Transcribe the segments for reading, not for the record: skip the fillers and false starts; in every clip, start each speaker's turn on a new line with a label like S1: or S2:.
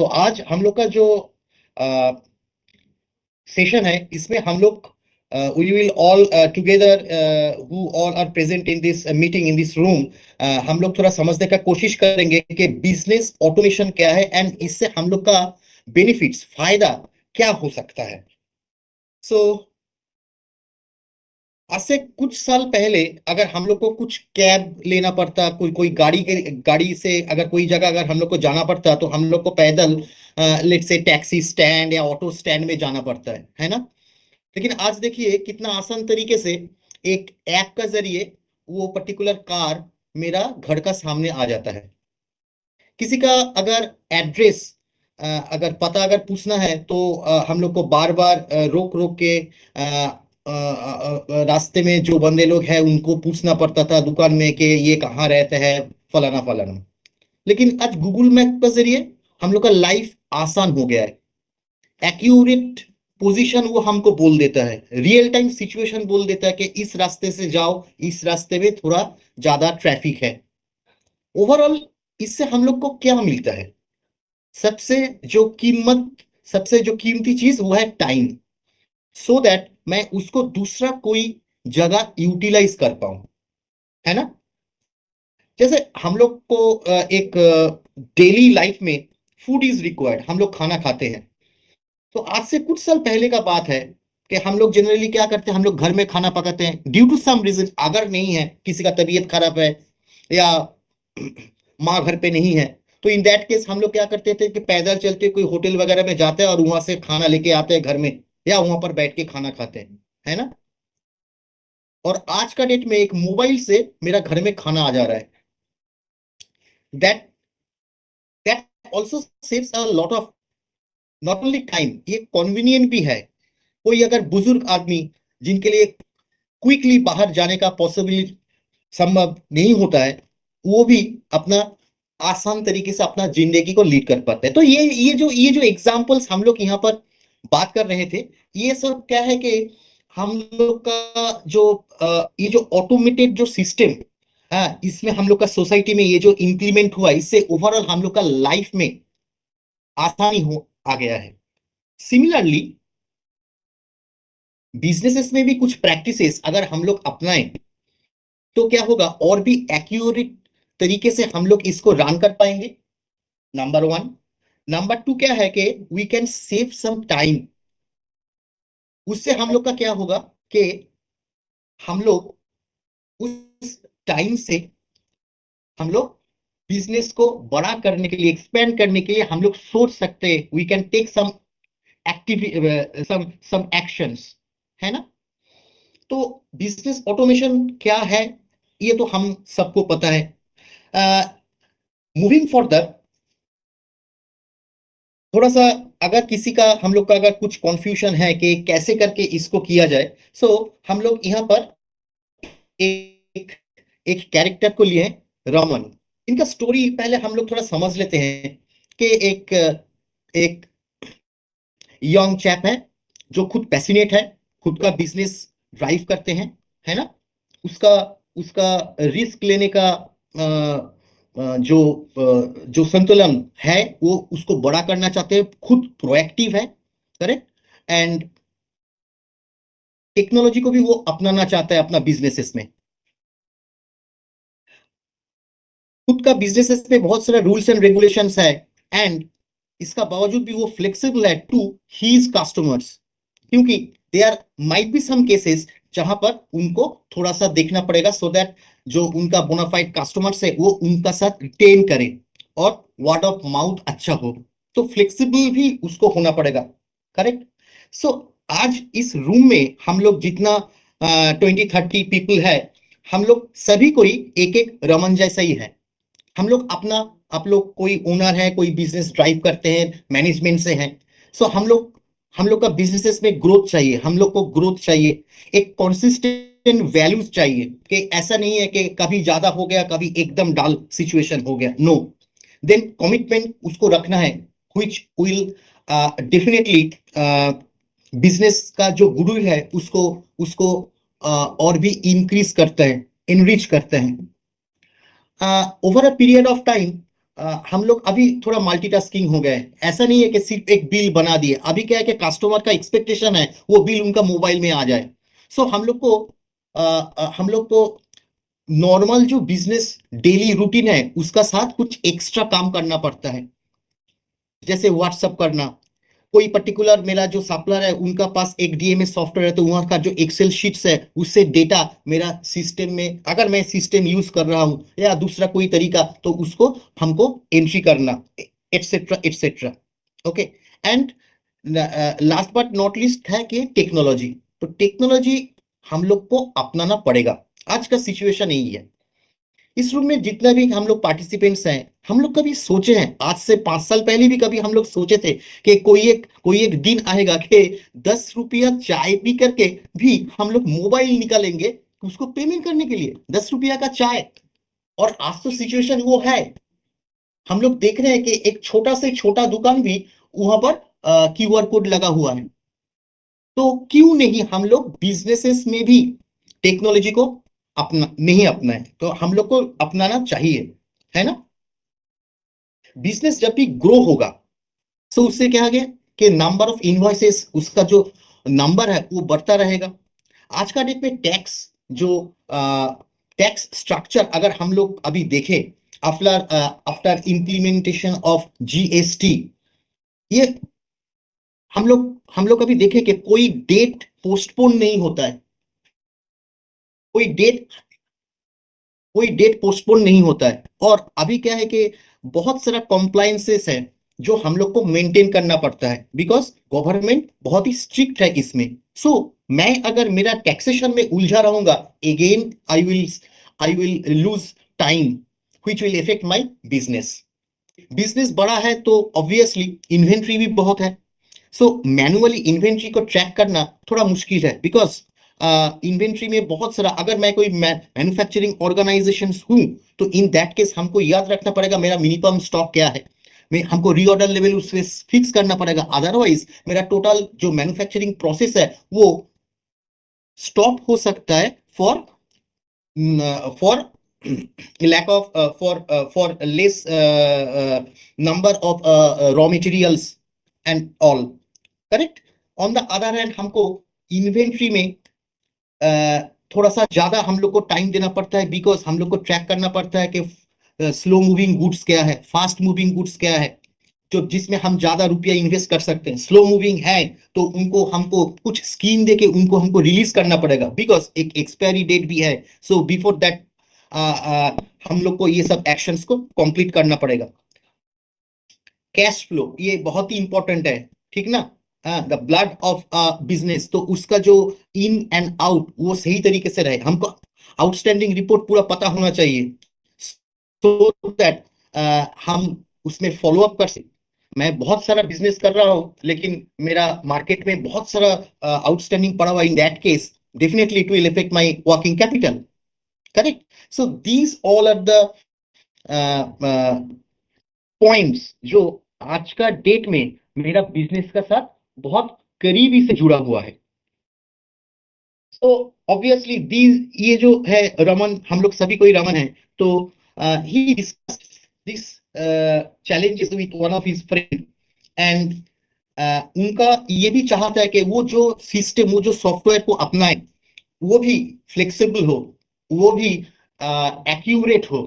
S1: तो आज हम लोग का जो सेशन है इसमें हम लोग we will all together who all are present in this meeting in this room हम लोग थोड़ा समझने का कोशिश करेंगे कि बिजनेस ऑटोमेशन क्या है एंड इससे हम लोग का बेनिफिट्स फायदा क्या हो सकता है। सो आज से कुछ साल पहले अगर हम लोग को कुछ कैब लेना पड़ता, कोई कोई गाड़ी से अगर कोई जगह अगर हम लोग को जाना पड़ता तो हम लोग को पैदल लेट्स से टैक्सी स्टैंड या ऑटो स्टैंड में जाना पड़ता है ना। लेकिन आज देखिए कितना आसान तरीके से एक ऐप का जरिए वो पर्टिकुलर कार मेरा घर का सामने आ जाता है। किसी का अगर एड्रेस अगर पता अगर पूछना है तो हम लोग को बार बार रोक रोक के रास्ते में जो बंदे लोग हैं उनको पूछना पड़ता था दुकान में कि ये कहाँ रहते हैं, फलाना फलाना। लेकिन आज गूगल मैप के जरिए हम लोग का लाइफ आसान हो गया है। एक्यूरेट पोजीशन वो हमको बोल देता है, रियल टाइम सिचुएशन बोल देता है कि इस रास्ते से जाओ, इस रास्ते में थोड़ा ज्यादा ट्रैफिक है। ओवरऑल इससे हम लोग को क्या मिलता है? सबसे जो कीमत सबसे जो कीमती चीज वो है टाइम, सो दैट मैं उसको दूसरा कोई जगह यूटिलाइज कर पाऊं, है ना। जैसे हम लोग को एक डेली लाइफ में फूड इज रिक्वायर्ड, हम लोग खाना खाते हैं। तो आज से कुछ साल पहले का बात है कि हम लोग जनरली क्या करते हैं, हम लोग घर में खाना पकाते हैं ड्यू टू सम रीजन। अगर नहीं है, किसी का तबीयत खराब है या माँ घर पे नहीं है, तो इन दैट केस हम लोग क्या करते थे कि पैदल चलते कोई होटल वगैरह में जाते हैं और वहां से खाना लेके आते हैं घर में, या वहां पर बैठ के खाना खाते हैं, है ना। और आज का डेट में एक मोबाइल से मेरा घर में खाना आ जा रहा है। That that also saves a lot of not only time, ये कन्वीनियंट भी है। कोई अगर बुजुर्ग आदमी जिनके लिए क्विकली बाहर जाने का पॉसिबिलिटी संभव नहीं होता है, वो भी अपना आसान तरीके से अपना जिंदगी को लीड कर पाते हैं। तो ये जो एग्जांपल्स हम लोग यहाँ पर बात कर रहे थे, ये सब क्या है कि हम लोग का जो ये जो ऑटोमेटेड जो सिस्टम है इसमें हम लोग का सोसाइटी में ये जो इंप्लीमेंट हुआ, इससे ओवरऑल हम लोग का लाइफ में आसानी हो आ गया है। सिमिलरली बिजनेसेस में भी कुछ प्रैक्टिसेस अगर हम लोग अपनाएं तो क्या होगा, और भी एक्यूरेट तरीके से हम लोग इसको रन कर पाएंगे, नंबर वन। नंबर टू क्या है कि we can save some time. उससे हम लोग का क्या होगा कि हम लोग उस टाइम से हम लोग बिजनेस को बड़ा करने के लिए, एक्सपेंड करने के लिए हम लोग सोच सकते हैं, we can take some active some actions, है ना। तो बिजनेस ऑटोमेशन क्या है ये तो हम सबको पता है। मूविंग फर्दर, थोड़ा सा अगर किसी का हम लोग का अगर कुछ कंफ्यूजन है कि कैसे करके इसको किया जाए, सो हम लोग यहाँ पर एक एक कैरेक्टर को लिए, रमन। इनका स्टोरी पहले हम लोग थोड़ा समझ लेते हैं कि एक एक यंग चैप है जो खुद पैसिनेट है, खुद का बिजनेस ड्राइव करते हैं, है ना। उसका उसका रिस्क लेने का जो संतुलन है वो उसको बड़ा करना चाहते हैं, खुद प्रोएक्टिव है, करेक्ट। एंड टेक्नोलॉजी को भी वो अपनाना चाहता है अपना बिजनेसेस में। खुद का बिजनेसेस में बहुत सारे रूल्स एंड रेगुलेशंस है, एंड इसका बावजूद भी वो फ्लेक्सिबल है टू हीज कस्टमर्स, क्योंकि they are might be some cases जहां पर उनको थोड़ा सा देखना पड़ेगा सो दैट जो उनका बोनाफाइड कस्टमर्स है वो उनका साथ रिटेन करे और वर्ड ऑफ माउथ अच्छा हो। तो फ्लेक्सिबल भी उसको होना पड़ेगा, करेक्ट। सो आज इस रूम में हम लोग जितना 20-30 पीपल है, हम लोग सभी कोई एक एक रमन जैसा ही है। हम लोग अपना आप लोग कोई ओनर है, कोई बिजनेस ड्राइव करते हैं, मैनेजमेंट से हैं। सो हम लोग का बिजनेसेस में ग्रोथ चाहिए, हम लोग को ग्रोथ चाहिए, एक कंसिस्टेंट वैल्यूज चाहिए कि ऐसा नहीं है कि कभी ज्यादा हो गया कभी एकदम डाल सिचुएशन हो गया, नो। देन कमिटमेंट उसको रखना है व्हिच विल डेफिनेटली बिजनेस का जो गुरु है उसको उसको और भी इंक्रीज करते हैं, इनरिच करते हैं over a period of time. हम लोग अभी थोड़ा मल्टीटास्किंग हो गए। ऐसा नहीं है कि सिर्फ एक बिल बना दिए, अभी क्या है कि कस्टमर का एक्सपेक्टेशन है वो बिल उनका मोबाइल में आ जाए। सो हम लोग को नॉर्मल जो बिजनेस डेली रूटीन है उसका साथ कुछ एक्स्ट्रा काम करना पड़ता है, जैसे व्हाट्सअप करना। कोई पर्टिकुलर मेरा जो सप्लायर है उनका पास एक डीएमएस सॉफ्टवेयर है, तो वहां का जो एक्सेल शीट्स है उससे डेटा मेरा सिस्टम में, अगर मैं सिस्टम यूज कर रहा हूँ या दूसरा कोई तरीका, तो उसको हमको एंट्री करना, etcetera etcetera. Okay. And last but not list है कि टेक्नोलॉजी। तो टेक्नोलॉजी हम लोग को अपनाना पड़ेगा। आज का सिचुएशन यही है। इस रूम में जितना भी हम लोग पार्टिसिपेंट्स हैं, हम लोग कभी सोचे हैं, आज से 5 साल पहले भी कभी हम लोग सोचे थे कि कोई एक दिन आएगा कि 10 रुपया चाय पी करके भी हम लोग मोबाइल निकालेंगे उसको पेमेंट करने के लिए, 10 रुपया का चाय। और आज तो सिचुएशन वो है। हम लोग देख रहे हैं कि एक छोटा से छोटा दुकान भी वहां पर क्यूआर कोड लगा हुआ है। तो क्यों नहीं हम लोग बिजनेसेस में भी टेक्नोलॉजी को अपना नहीं अपनाएं? तो हम लोग को अपनाना चाहिए, है ना। बिजनेस जब भी ग्रो होगा तो उससे क्या आगे कि नंबर ऑफ इनवॉइसेस, उसका जो नंबर है वो बढ़ता रहेगा। आज का डेट में टैक्स जो टैक्स स्ट्रक्चर अगर हम लोग अभी देखें, after after implementation of GST, ये हम लोग अभी देखें कि कोई डेट पोस्टपोन नहीं होता है। कोई डेट कोई डेट पोस्टपोन नहीं होता है। और अभी क्या है कि बहुत सारा कॉम्प्लायंसेस है जो हम लोग को मेंटेन करना पड़ता है, बिकॉज गवर्नमेंट बहुत ही स्ट्रिक्ट है इसमें। सो मैं अगर मेरा टैक्सेशन में उलझा रहूंगा, again I will lose time which will affect my business. Business बड़ा है तो ऑब्वियसली इन्वेंट्री भी बहुत है। सो मैनुअली इन्वेंट्री को ट्रैक करना थोड़ा मुश्किल है, बिकॉज इन्वेंट्री में बहुत सारा, अगर मैं कोई मैन्युफैक्चरिंग ऑर्गेनाइजेशन हूं, तो इन दैट केस हमको याद रखना पड़ेगा मेरा मिनिमम स्टॉक क्या है। मैं हमको रीऑर्डर लेवल उससे फिक्स करना पड़ेगा, अदरवाइज मेरा टोटल जो मैन्युफैक्चरिंग प्रोसेस है वो स्टॉप हो सकता है for for lack of for less number of raw materials and all, correct. On the other hand हमको इन्वेंट्री में थोड़ा सा ज्यादा हम लोग को टाइम देना पड़ता है, बिकॉज हम लोग को ट्रैक करना पड़ता है कि स्लो मूविंग गुड्स क्या है, फास्ट मूविंग गुड्स क्या है, जो जिसमें हम ज्यादा रुपया इन्वेस्ट कर सकते हैं। स्लो मूविंग है तो उनको हमको कुछ स्कीम देके उनको हमको रिलीज करना पड़ेगा, बिकॉज एक एक्सपायरी डेट भी है। सो बिफोर दैट हम लोग को ये सब एक्शंस को कंप्लीट करना पड़ेगा। कैश फ्लो ये बहुत ही इंपॉर्टेंट है, ठीक ना। द ब्लड ऑफ बिजनेस, तो उसका जो इन एंड आउट वो सही तरीके से रहे। हमको आउटस्टैंडिंग रिपोर्ट पूरा पता होना चाहिए, सो दैट हम उसमें फॉलो अप कर सकें। मैं बहुत सारा बिजनेस कर रहा हूँ लेकिन मेरा मार्केट में बहुत सारा आउटस्टैंडिंग पड़ा हुआ, in that case definitely it will affect my working capital, correct. So these all are the points जो आज का डेट में मेरा बिजनेस का साथ बहुत करीबी से जुड़ा हुआ है। तो ऑब्वियसली दीज, ये जो है रमन, हम लोग सभी कोई रमन है, तो ही discuss this challenges with one of his friend. And उनका ये भी चाहता है कि वो जो सिस्टम, वो जो सॉफ्टवेयर को अपनाए वो भी फ्लेक्सिबल हो, वो भी एक्यूरेट हो।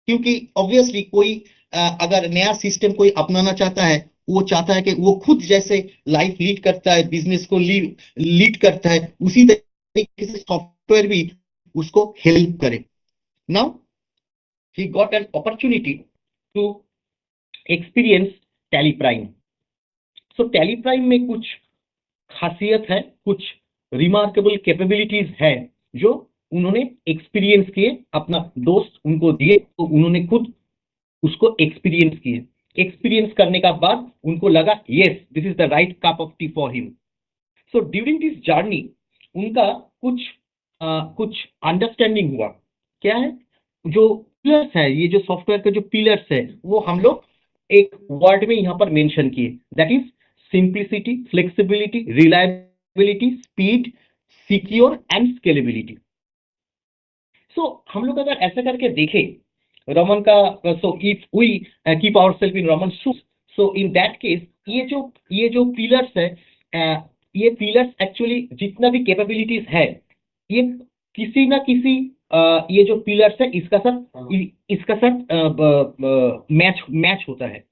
S1: क्योंकि ऑब्वियसली कोई अगर नया सिस्टम कोई अपनाना चाहता है, वो चाहता है कि वो खुद जैसे लाइफ लीड करता है, बिजनेस को लीड लीड करता है, उसी तरीके से सॉफ्टवेयर भी उसको हेल्प करे। Now he got an opportunity to experience Tally Prime. So Tally Prime में कुछ खासियत है, कुछ रिमार्केबल कैपेबिलिटीज है जो उन्होंने एक्सपीरियंस किए, अपना दोस्त उनको दिए तो उन्होंने खुद उसको एक्सपीरियंस किए। एक्सपीरियंस करने का बाद उनको लगा yes this is the right cup of T for him. So during this journey उनका कुछ अंडरस्टैंडिंग हुआ। क्या है, जो पिलर्स है, ये जो सॉफ्टवेयर के जो पिलर्स है वो हम लोग एक वर्ड में यहां पर मेंशन किए, that is simplicity, flexibility, reliability, speed, secure and scalability. So हम लोग अगर ऐसा करके देखें रमन का, so if we keep ourself in Raman shoes, so in that case ये जो पिलर्स है, ये पिलर्स एक्चुअली जितना भी कैपेबिलिटीज है, ये किसी ना किसी ये जो पिलर्स है इसका साथ मैच मैच होता है।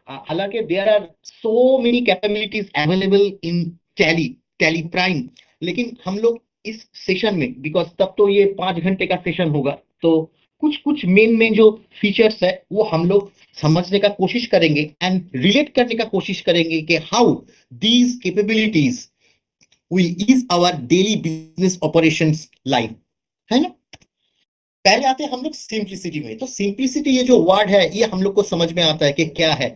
S1: हालांकि there are so many capabilities available in Tally Tally Prime, लेकिन हम लोग इस सेशन में, बिकॉज तब तो ये 5 घंटे का सेशन होगा, तो कुछ कुछ मेन मेन जो फीचर्स है वो हम लोग समझने का कोशिश करेंगे एंड रिलेट करने का कोशिश करेंगे कि how these capabilities will ease our daily business operations life, है ना। पहले आते हैं हम लोग सिंप्लिसिटी में। तो सिंप्लिसिटी ये जो वर्ड है ये हम लोग को समझ में आता है कि क्या है।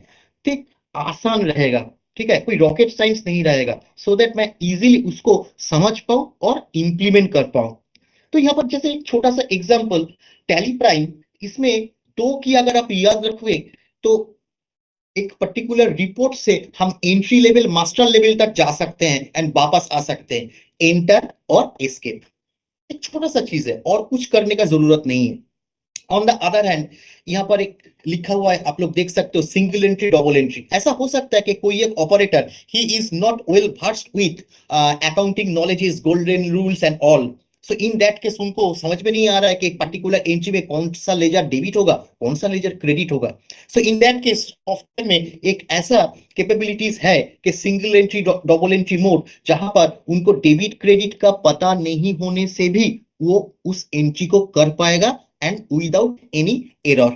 S1: ठीक, आसान रहेगा, ठीक है, कोई रॉकेट साइंस नहीं रहेगा, सो दैट मैं इजीली उसको समझ पाऊं और इंप्लीमेंट कर पाऊं। तो यहाँ पर जैसे एक छोटा सा एग्जांपल, टैली प्राइम, इसमें दो की अगर आप याद रखोगे तो एक पर्टिकुलर रिपोर्ट से हम एंट्री लेवल मास्टर लेवल तक जा सकते हैं एंड वापस आ सकते हैं, एंटर और एस्केप। एक छोटा सा चीज है और कुछ करने का जरूरत नहीं है। ऑन द अदर हैंड, यहाँ पर एक लिखा हुआ है, आप लोग देख सकते हो, सिंगल एंट्री डबल एंट्री। ऐसा हो सकता है कि कोई एक operator he is not well versed with accounting knowledges, golden rules and all. So in that case उनको समझ में नहीं आ रहा है कि एक पर्टिकुलर एंट्री में कौन सा लेजर डेबिट होगा, कौन सा लेजर क्रेडिट होगा। सो इन दैट केस सॉफ्टवेयर में एक ऐसा कैपेबिलिटीज है कि single entry double entry mode, जहां पर उनको डेबिट क्रेडिट का पता नहीं होने से भी वो उस एंट्री को कर पाएगा and without any error.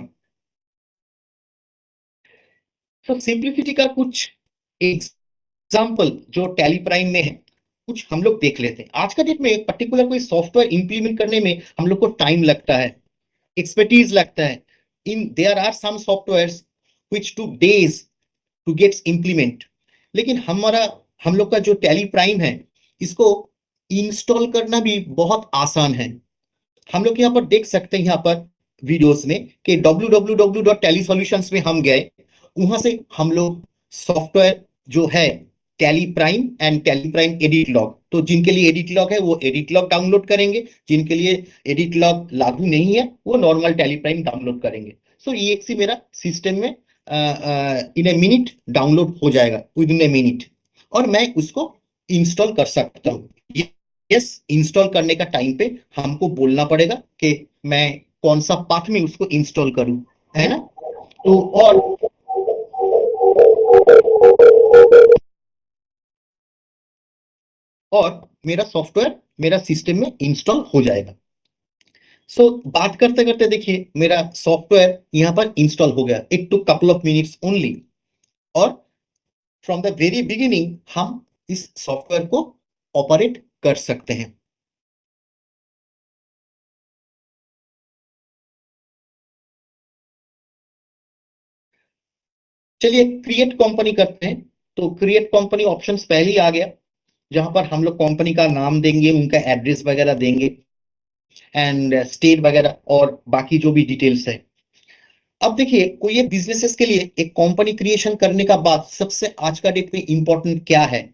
S1: So simplicity का कुछ एग्जाम्पल जो टैली प्राइम में है, कुछ हम लोग देख लेते हैं। आज का डेट में पर्टिकुलर कोई सॉफ्टवेयर इंप्लीमेंट करने में हम लोग को टाइम लगता है, एक्सपर्टीज लगता है। In there are some softwares which to days to gets implement, लेकिन हम लोग का जो टैली प्राइम है, इसको इंस्टॉल करना भी बहुत आसान है। हम लोग यहाँ पर देख सकते हैं, यहाँ पर वीडियोस में कि www.tellysolutions में हम गए, वहां से हम लोग सॉफ्टवेयर जो है tally prime and tally prime edit log, तो जिनके लिए एडिट लॉग है वो एडिट लॉग डाउनलोड करेंगे, जिनके लिए एडिट लॉग लागू नहीं है वो नॉर्मल टैली प्राइम डाउनलोड करेंगे। सो ये एक सी मेरा सिस्टम में इन ए मिनट डाउनलोड हो जाएगा, विद इन ए मिनट, और मैं उसको इंस्टॉल कर सकता हूँ। यस, इंस्टॉल करने का टाइम पे हमको बोलना पड़ेगा कि मैं कौन सा पाथ में उसको इंस्टॉल करूं, है ना। तो और मेरा सॉफ्टवेयर मेरा सिस्टम में इंस्टॉल हो जाएगा। सो बात करते करते देखिए मेरा सॉफ्टवेयर यहां पर इंस्टॉल हो गया, it took couple of minutes only. और फ्रॉम द वेरी बिगिनिंग हम इस सॉफ्टवेयर को ऑपरेट कर सकते हैं। चलिए क्रिएट कंपनी करते हैं। तो क्रिएट कंपनी ऑप्शंस पहले ही आ गया, जहां पर हम लोग कंपनी का नाम देंगे, उनका एड्रेस वगैरह देंगे एंड स्टेट वगैरह और बाकी जो भी डिटेल्स है। अब देखिए कोई एक बिजनेसेस के लिए एक कंपनी क्रिएशन करने का बाद सबसे आज का डेट में इंपॉर्टेंट क्या है?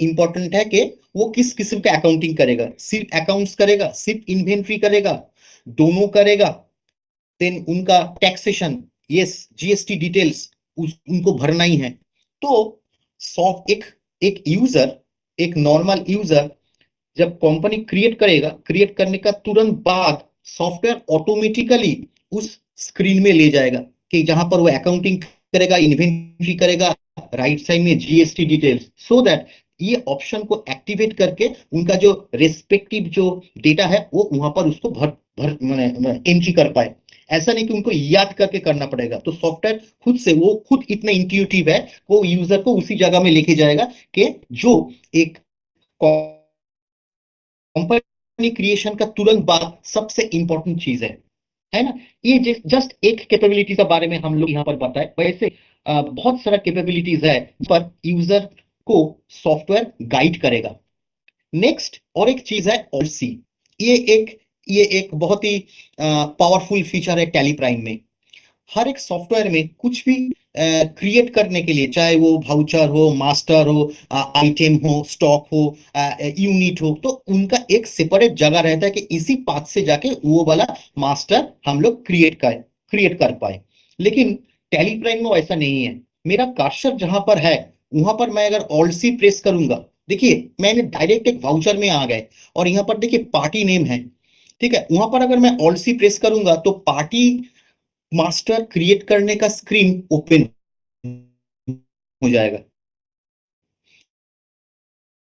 S1: इंपॉर्टेंट है कि वो किस किस्म का अकाउंटिंग करेगा, सिर्फ अकाउंट्स करेगा, सिर्फ इन्वेंट्री करेगा, दोनों करेगा, देन उनका टैक्सेशन, यस, जीएसटी डिटेल्स उनको भरना ही है। तो सॉफ्ट एक एक यूजर, एक नॉर्मल यूजर जब कंपनी क्रिएट करेगा, क्रिएट करने का तुरंत बाद सॉफ्टवेयर ऑटोमेटिकली उस स्क्रीन में ले जाएगा कि जहां पर वो अकाउंटिंग करेगा, इन्वेंट्री करेगा, राइट साइड में जीएसटी डिटेल्स, सो दैट ये ऑप्शन को एक्टिवेट करके उनका जो रेस्पेक्टिव जो डेटा है वो वहां पर उसको भर भर एंट्री कर पाए। ऐसा नहीं कि उनको याद करके करना पड़ेगा। तो सॉफ्टवेयर खुद से, वो खुद इतना इंट्यूटिव है, वो यूजर को उसी जगह में लेके जाएगा कि जो एक कंपनी क्रिएशन का तुरंत बाद सबसे इंपॉर्टेंट चीज है ना। ये जस्ट एक कैपेबिलिटी के बारे में हम लोग यहाँ पर बताए, वैसे बहुत सारा कैपेबिलिटीज है पर यूजर को सॉफ्टवेयर गाइड करेगा। नेक्स्ट और एक चीज है ऑलसी। ये एक ये एक बहुत ही पावरफुल फीचर है टैली प्राइम में। हर एक सॉफ्टवेयर में कुछ भी क्रिएट करने के लिए, चाहे वो वाउचर हो, मास्टर हो, आइटम हो, स्टॉक हो, यूनिट हो, तो उनका एक सेपरेट जगह रहता है कि इसी पाथ से जाके वो वाला मास्टर हम लोग क्रिएट करें। क्रिएट कर पाए। लेकिन टैली प्राइम में वैसा नहीं है। मेरा कर्सर जहां पर है वहां पर मैं अगर ऑल्ट सी प्रेस करूंगा, देखिए मैंने डायरेक्ट एक वाउचर में आ गए और यहाँ पर देखिए पार्टी नेम है, ठीक है। वहां पर अगर मैं ऑल्ट सी प्रेस करूंगा तो पार्टी मास्टर क्रिएट करने का स्क्रीन ओपन हो जाएगा।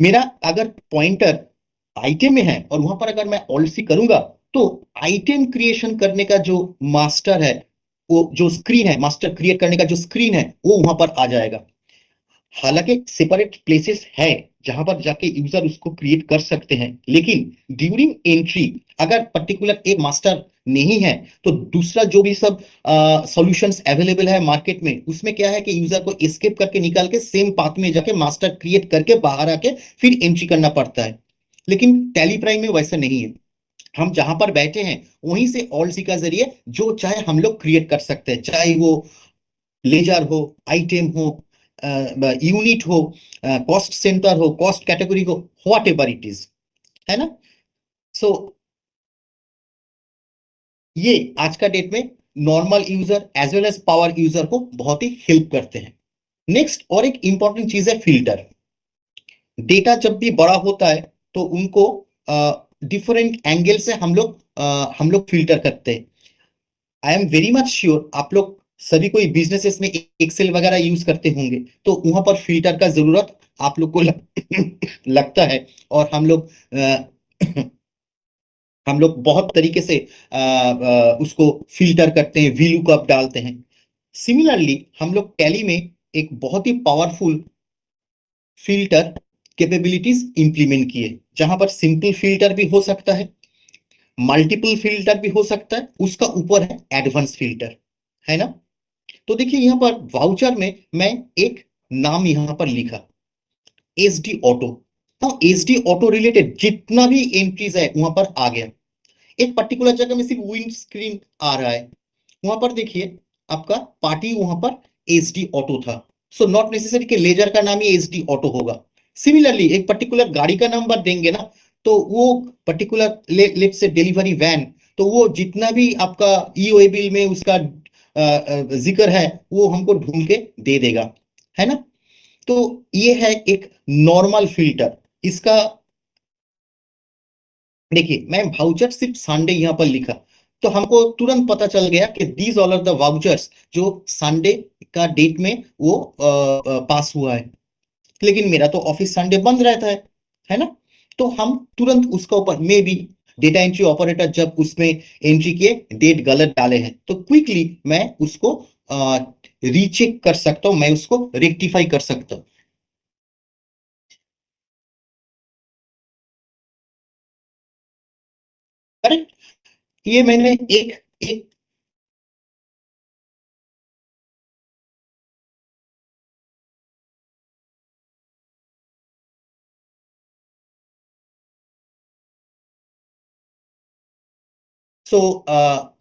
S1: मेरा अगर पॉइंटर आइटम में है और वहां पर अगर मैं ऑल्ट सी करूंगा तो आइटम क्रिएशन करने का जो मास्टर है, वो जो स्क्रीन है, मास्टर क्रिएट करने का जो स्क्रीन है वो वहां पर आ जाएगा। हालांकि सेपरेट प्लेसेस है जहां पर जाके यूजर उसको क्रिएट कर सकते हैं, लेकिन ड्यूरिंग एंट्री अगर पर्टिकुलर एक मास्टर नहीं है तो दूसरा जो भी सब सॉल्यूशंस अवेलेबल है मार्केट में, उसमें क्या है कि यूजर को एस्केप करके निकाल के सेम पाथ में जाके मास्टर क्रिएट करके बाहर आके फिर एंट्री करना पड़ता है। लेकिन टैली प्राइम में वैसा नहीं है। हम जहां पर बैठे हैं वहीं से ऑल्ट सी का जरिए जो चाहे हम लोग क्रिएट कर सकते हैं, चाहे वो लेजर हो, आइटम हो, यूनिट हो, कॉस्ट सेंटर हो, कॉस्ट कैटेगरी हो, व्हाट एवर इट इज, है ना। सो ये आज का डेट में normal user as well as power user को बहुत ही हेल्प करते हैं। नेक्स्ट और एक इंपॉर्टेंट चीज है फिल्टर। डेटा जब भी बड़ा होता है तो उनको डिफरेंट एंगल से हम लोग फिल्टर करते हैं। I am very much sure आप लोग सभी कोई बिजनेसेस में एक्सेल वगैरह यूज करते होंगे, तो वहां पर फिल्टर का जरूरत आप लोग को लगता है। और हम लोग बहुत तरीके से उसको फिल्टर करते हैं, वी लुकअप डालते हैं। सिमिलरली हम लोग टैली में एक बहुत ही पावरफुल फिल्टर कैपेबिलिटीज इंप्लीमेंट किए, जहां पर सिंपल फिल्टर भी हो सकता है, मल्टीपल फिल्टर भी हो सकता है, उसका ऊपर है एडवांस फिल्टर, है ना। तो देखिए यहाँ पर वाउचर में मैं एक नाम यहाँ पर लिखा, एस डी ऑटो। तो एस डी ऑटो रिलेटेड जितना भी एंट्रीज है वहां पर आ गया। एक पर्टिकुलर जगह में सिर्फ विंड स्क्रीन आ रहा है, वहां पर देखिए आपका पार्टी वहां पर एस डी ऑटो था। सो नॉट नेसेसरी कि लेजर का नाम ही एस डी ऑटो होगा। सिमिलरली एक पर्टिकुलर गाड़ी का नंबर देंगे ना, तो वो पर्टिकुलर लेट से डिलीवरी वैन, तो वो जितना भी आपका ईओए बिल में उसका जिक्र है वो हमको ढूंढ के दे देगा, है ना। तो ये है एक नॉर्मल फिल्टर। इसका देखिए मैं वाउचर सिर्फ संडे यहां पर लिखा तो हमको तुरंत पता चल गया कि these all are the vouchers जो संडे का डेट में वो पास हुआ है। लेकिन मेरा तो ऑफिस संडे बंद रहता है ना। तो हम तुरंत उसका ऊपर may be data entry operator जब उसमें एंट्री किए डेट गलत डाले हैं तो क्विकली मैं उसको रीचेक कर सकता हूं, मैं उसको रेक्टिफाई कर सकता हूं। करेक्ट। ये मैंने एक एक सो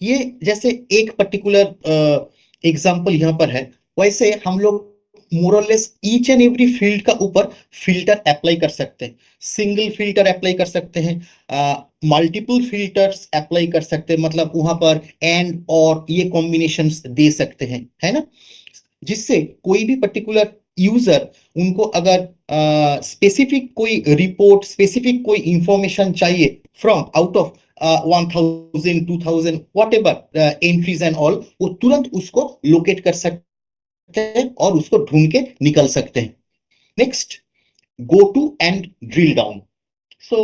S1: ये जैसे एक पर्टिकुलर एग्जांपल यहाँ पर है, वैसे हम लोग मोरलेस ईच एंड एवरी फील्ड का ऊपर फिल्टर अप्लाई कर सकते हैं। सिंगल फिल्टर अप्लाई कर सकते हैं, मल्टीपल फिल्टर्स अप्लाई कर सकते हैं, मतलब वहां पर एंड और ये कॉम्बिनेशंस दे सकते हैं, है ना। जिससे कोई भी पर्टिकुलर यूजर उनको अगर स्पेसिफिक कोई रिपोर्ट, स्पेसिफिक कोई इंफॉर्मेशन चाहिए from out of 1000 2000 what ever entries and all, वो तुरंत उसको लोकेट कर सकते हैं और उसको ढूंढ के निकल सकते हैं। Next, go to and drill down. So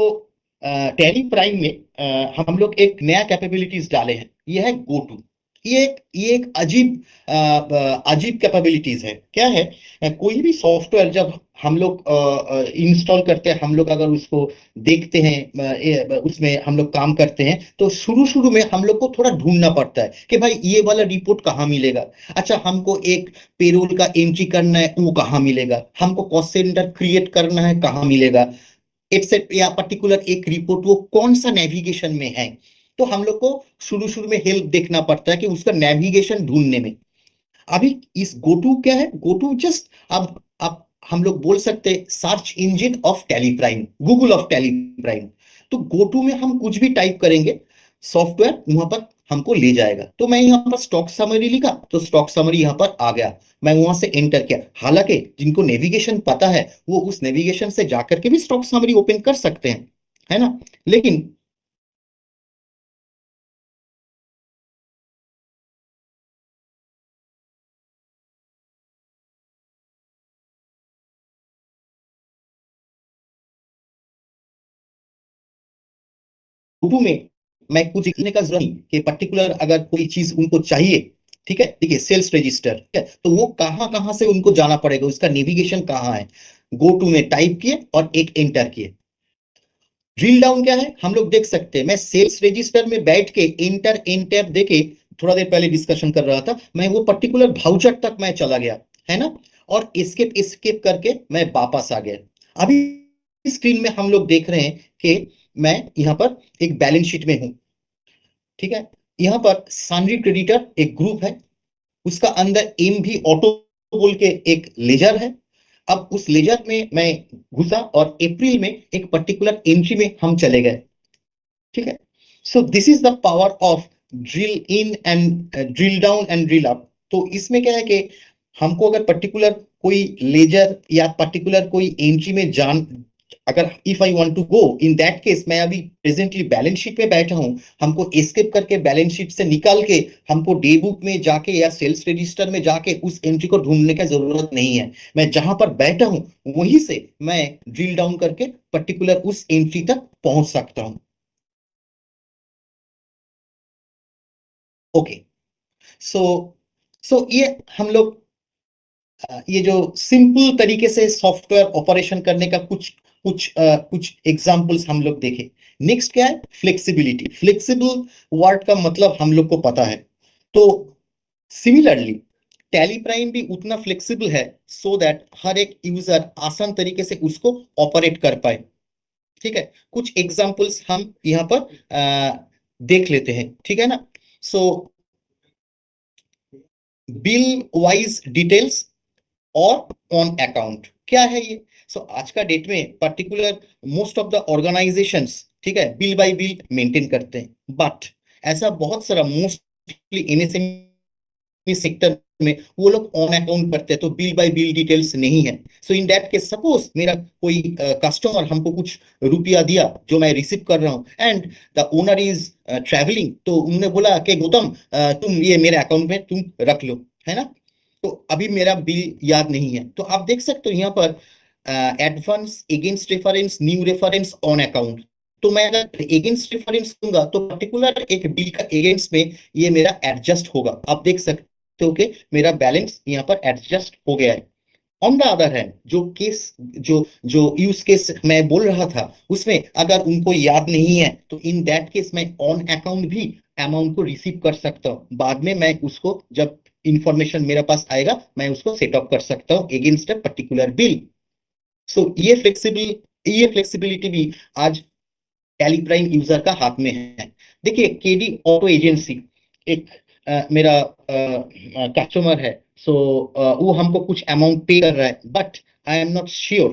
S1: Tally Prime में हम लोग एक नया कैपेबिलिटीज डाले हैं, ये है गो टू। ये एक अजीब अजीब कैपेबिलिटीज है। क्या है, कोई भी सॉफ्टवेयर जब हम लोग इंस्टॉल करते हैं, हम लोग अगर उसको देखते हैं, उसमें हम लोग काम करते हैं, तो शुरू शुरू में हम लोग को थोड़ा ढूंढना पड़ता है कि भाई ये वाला रिपोर्ट कहाँ मिलेगा। अच्छा, हमको एक पेरोल का एंट्री करना है, वो कहाँ मिलेगा। हमको कॉस्ट सेंटर क्रिएट करना है, कहाँ मिलेगा। एक्सेप्ट या पर्टिकुलर एक रिपोर्ट वो कौन सा नेविगेशन में है। तो हम लोग को शुरू शुरू में हेल्प देखना पड़ता है कि उसका नेविगेशन ढूंढने में। अभी इस गोटू क्या है, गोटू जस्ट अब हम लोग बोल सकते हैं search engine of Teleprime, Google of Teleprime. तो गोटू में हम कुछ भी टाइप करेंगे, सॉफ्टवेयर वहां पर हमको ले जाएगा। तो मैं यहाँ पर स्टॉक समरी लिखा तो स्टॉक समरी यहाँ पर आ गया, मैं वहां से एंटर किया। हालांकि जिनको नेविगेशन पता है वो उस नेविगेशन से जाकर के भी स्टॉक समरी ओपन कर सकते हैं, है ना। लेकिन शुरू में मैं कुछ लिखने का जरूरत नहीं कि पर्टिकुलर अगर कोई चीज उनको चाहिए, ठीक है। देखिए सेल्स रजिस्टर, ठीक है, तो वो कहाँ कहाँ से उनको जाना पड़ेगा, उसका नेविगेशन कहाँ है। गो टू में टाइप किए और एक एंटर किए। ड्रिल डाउन क्या है हम लोग देख सकते हैं। मैं सेल्स रजिस्टर में बैठ के एंटर एंटर देके थोड़ा देर पहले डिस्कशन कर रहा था, मैं वो पर्टिकुलर भाउचर तक मैं चला गया, है ना। और एस्केप एस्केप करके मैं वापस आ गया। अभी स्क्रीन में हम लोग देख रहे हैं कि मैं यहाँ पर एक बैलेंस शीट में हूं, ठीक है। यहाँ पर सन्ड्री क्रेडिटर एक ग्रुप है, उसका अंदर एम भी ऑटो बोल के एक लेजर है। अब उस लेजर में मैं घुसा और अप्रैल में एक पर्टिकुलर एंट्री में हम चले गए, ठीक है। So this is the power of drill in and drill down and drill up. तो इसमें क्या है कि हमको अगर पर्टिकुलर कोई लेजर या पर्टिकुलर कोई एंट्री में जान, अगर if I want to go in that case, मैं अभी प्रेजेंटली बैलेंस शीट पे बैठा हूं, हमको एस्केप करके बैलेंस शीट से निकाल के हमको डे बुक में जाके या सेल्स रजिस्टर में जाके उस एंट्री को ढूंढने की जरूरत नहीं है। मैं जहां पर बैठा हूं वहीं से मैं ड्रिल डाउन करके पर्टिकुलर उस एंट्री तक पहुंच सकता हूं। ओके। सो सो ये हम लोग ये जो सिंपल तरीके से सॉफ्टवेयर ऑपरेशन करने का कुछ एग्जांपल्स हम लोग देखें। नेक्स्ट क्या है, फ्लेक्सिबिलिटी। फ्लेक्सिबल वर्ड का मतलब हम लोग को पता है। तो सिमिलरली टैली प्राइम भी उतना फ्लेक्सिबल है सो दैट हर एक यूजर आसान तरीके से उसको ऑपरेट कर पाए, ठीक है। कुछ एग्जांपल्स हम यहाँ पर देख लेते हैं, ठीक है ना। सो बिल वाइज डिटेल्स और ऑन अकाउंट क्या है ये। सो आज का डेट में particular most of the organisations, ठीक है, बिल बाय बिल मेंटेन करते हैं। बट ऐसा बहुत सारा मोस्टली एमएसएमई सेक्टर में वो लोग ऑन अकाउंट करते हैं, तो बिल बाय बिल डिटेल्स नहीं है। So in that case suppose मेरा कोई कस्टमर हमको कुछ रुपया दिया जो मैं रिसीव कर रहा हूँ, and the owner is travelling, तो उन्होंने बोला कि गौतम तुम ये मेरे अकाउंट में तुम रख लो, है ना। तो अभी मेरा बिल याद नहीं है, तो आप देख सकते हो यहाँ पर advance against reference new reference on account. तो मैं अगर अगेंस्ट रेफरेंस दूंगा तो पर्टिकुलर एक बिल का अगेंस्ट में ये मेरा एडजस्ट होगा। आप देख सकते हो कि मेरा बैलेंस यहाँ पर एडजस्ट हो गया है। ऑन द अदर हैंड जो केस जो जो यूज केस मैं बोल रहा था उसमें अगर उनको याद नहीं है तो इन दैट केस मैं ऑन अकाउंट भी अमाउंट को रिसीव कर सकता हूँ। बाद में मैं उसको जब इंफॉर्मेशन मेरे पास आएगा मैं उसको सेट अप कर सकता हूँ अगेंस्ट अ पर्टिकुलर बिल। सो ये फ्लेक्सिबिलिटी भी आज टैली प्राइम यूजर का हाथ में है। देखिए केडी ऑटो एजेंसी एक मेरा कस्टमर है। सो वो हमको कुछ अमाउंट पे कर रहा है, but I am not sure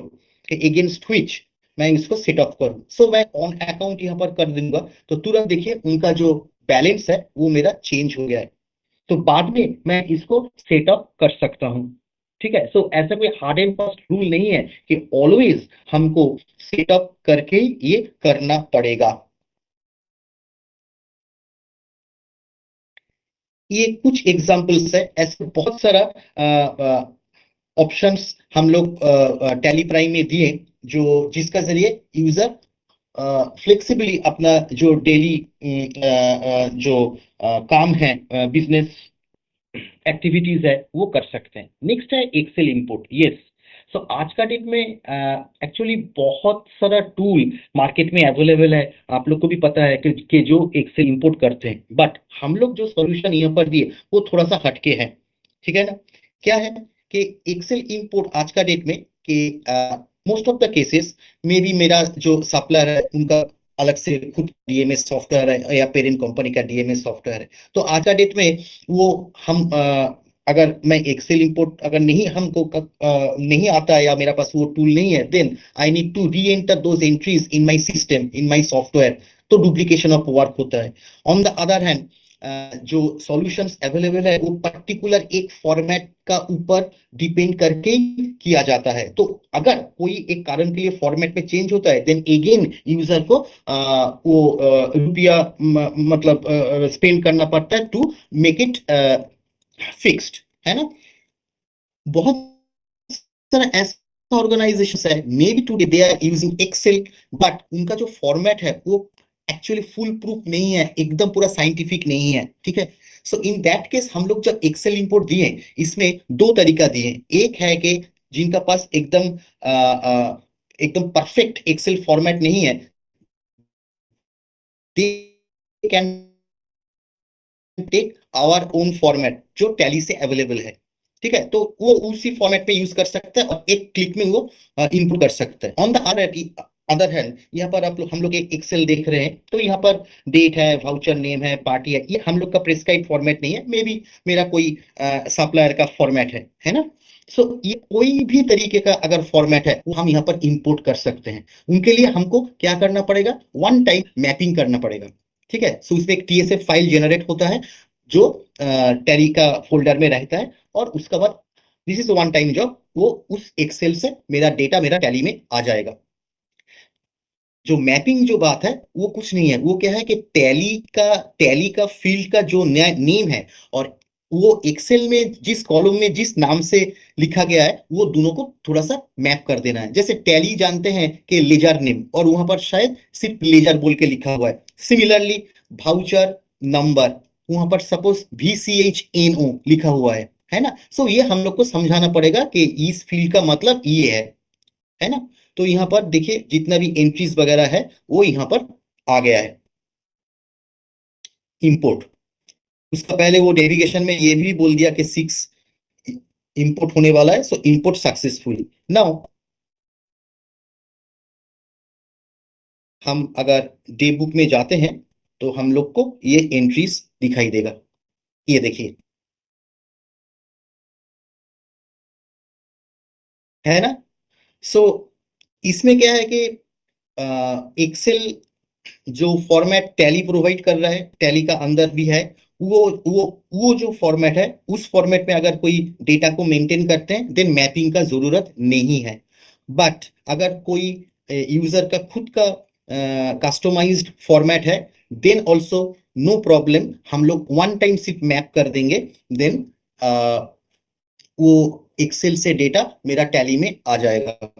S1: against which मैं इसको सेट अप करूं। सो मैं ऑन अकाउंट यहाँ पर कर दूंगा तो तुरंत देखिए उनका जो बैलेंस है वो मेरा चेंज हो गया है। तो बाद में मैं इसको सेटअप कर सकता हूं, ठीक है। सो ऐसा कोई हार्ड एंड फास्ट रूल नहीं है कि ऑलवेज हमको सेटअप करके ही ये करना पड़ेगा। ये कुछ एग्जांपल्स है, ऐसे बहुत सारा ऑप्शंस हम लोग टैली प्राइम में दिए जो जिसका जरिए यूजर फ्लेक्सिबली अपना जो डेली जो काम है, बिजनेस एक्टिविटीज है वो कर सकते हैं। नेक्स्ट है एक्सेल इंपोर्ट। यस, सो आज का डेट में एक्चुअली बहुत सारा टूल मार्केट में अवेलेबल है। आप लोग को भी पता है कि जो एक्सेल इंपोर्ट करते हैं, बट हम लोग जो सॉल्यूशन यहाँ पर दिए वो थोड़ा सा हटके है, ठीक है ना। क्या है कि एक्सेल इंपोर्ट आज का डेट में कि मोस्ट ऑफ द केसेस में भी मेरा जो सप्लायर है उनका अलग से खुद डीएमएस सॉफ्टवेयर है या पेरेंट कंपनी का डीएमएस सॉफ्टवेयर है। तो आज का डेट में वो हम अगर मैं एक्सेल इंपोर्ट अगर नहीं हमको नहीं आता है या मेरा पास वो टूल नहीं है, then I need to reenter those entries in my system in my software. तो डुप्लीकेशन ऑफ वर्क होता है। ऑन द अदर हैंड जो सॉल्यूशंस अवेलेबल है वो पर्टिकुलर एक फॉर्मेट का ऊपर डिपेंड करके किया जाता है। तो अगर कोई एक कारण के लिए फॉर्मेट में चेंज होता है, देन अगेन यूजर को वो रुपया मतलब स्पेंड करना पड़ता है टू मेक इट फिक्स्ड, है ना। बहुत सारा ऐसा ऑर्गेनाइजेशन है, maybe today they are using Excel, but उनका जो फॉर्मेट है वो एक्चुअली फुल प्रूफ नहीं है, एकदम पूरा साइंटिफिक नहीं है, ठीक है। सो इन दैट केस हम लोग जब एक्सेल इंपोर्ट दिए, इसमें दो तरीका दिए। एक है कि जिनका पास एकदम परफेक्ट एक्सेल फॉर्मेट नहीं है, they can take our own format जो टैली से अवेलेबल है, ठीक है। तो वो उसी फॉर्मेट पे यूज कर सकता है और एक क्लिक में वो इनपुट कर सकता है। ऑन द अदर हैंड, यहाँ पर आप लोग हम लोग एक एक्सेल देख रहे हैं, तो यहाँ पर डेट है, वाउचर नेम है, पार्टी है, ये हम लोग का प्रेस्क्राइब फॉर्मेट नहीं है, मे बी मेरा कोई सप्लायर का फॉर्मेट है ना। सो ये कोई भी तरीके का अगर फॉर्मेट है वो हम यहाँ पर इंपोर्ट कर सकते हैं। उनके लिए हमको क्या करना पड़ेगा, वन टाइम मैपिंग करना पड़ेगा, ठीक है। सो उसमें एक टीएसएफ फाइल जनरेट होता है जो टैली का फोल्डर में रहता है, और उसका बाद this is one time job, वो उस एक्सेल से मेरा डेटा मेरा टैली में आ जाएगा। जो मैपिंग जो बात है वो कुछ नहीं है, वो क्या है कि टैली का फील्ड का जो नेम है, और वो एक्सेल में जिस कॉलम में जिस नाम से लिखा गया है वो दोनों को थोड़ा सा मैप कर देना है। जैसे टैली जानते हैं कि लेजर नेम, और वहां पर शायद सिर्फ लेजर बोल के लिखा हुआ है। सिमिलरली भाउचर नंबर, वहां पर सपोज VCHNO लिखा हुआ है ना। सो ये हम लोग को समझाना पड़ेगा कि इस फील्ड का मतलब ये है ना। तो यहाँ पर देखिए जितना भी एंट्रीज वगैरह है वो यहाँ पर आ गया है इंपोर्ट। उसका पहले वो डेरिवेशन में ये भी बोल दिया कि 6 इंपोर्ट होने वाला है, सो इंपोर्ट सक्सेसफुली। नाउ हम अगर डे बुक में जाते हैं तो हम लोग को ये एंट्रीज दिखाई देगा, ये देखिए, है ना। सो इसमें क्या है कि एक्सेल जो फॉर्मेट टैली प्रोवाइड कर रहा है, टैली का अंदर भी है, वो वो जो फॉर्मेट है उस फॉर्मेट में अगर कोई डेटा को मेंटेन करते हैं देन मैपिंग का जरूरत नहीं है। बट अगर कोई यूजर का खुद का कस्टमाइज्ड फॉर्मेट है, देन ऑल्सो नो प्रॉब्लम, हम लोग वन टाइम सिर्फ मैप कर देंगे, देन वो एक्सेल से डेटा मेरा टैली में आ जाएगा।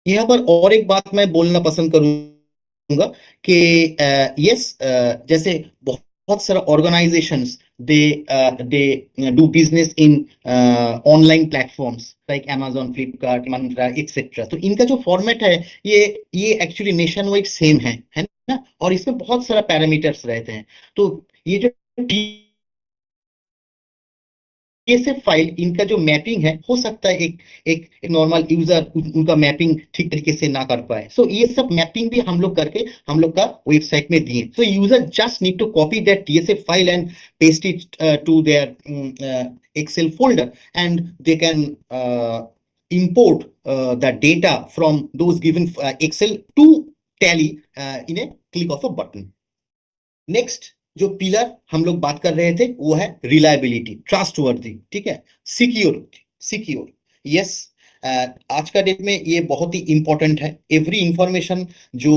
S1: यहाँ पर और एक बात मैं बोलना पसंद करूंगा कि यस, जैसे बहुत सारा organisations they they do business in online platforms like amazon, Flipkart, Mantra etcetera. तो इनका जो फॉर्मेट है ये ये एक्चुअली नेशन वाइड सेम है ना, और इसमें बहुत सारा पैरामीटर्स रहते हैं। तो ये जो ये सिर्फ फाइल इनका जो मैपिंग है, हो सकता है एक नॉर्मल यूजर उनका मैपिंग ठीक तरीके से ना कर पाए। सो ये सब मैपिंग भी हम लोग करके हम लोग का वेबसाइट में दिए। So user just need to copy that TSF file and paste it to their Excel folder, and they can import the data from those given Excel to Tally in a click of a button. Next जो pillar हम लोग बात कर रहे थे वो है reliability, trustworthy, ठीक है, सिक्योरिटी, सिक्योर। यस, आज का डेट में ये बहुत ही इंपॉर्टेंट है। एवरी इंफॉर्मेशन जो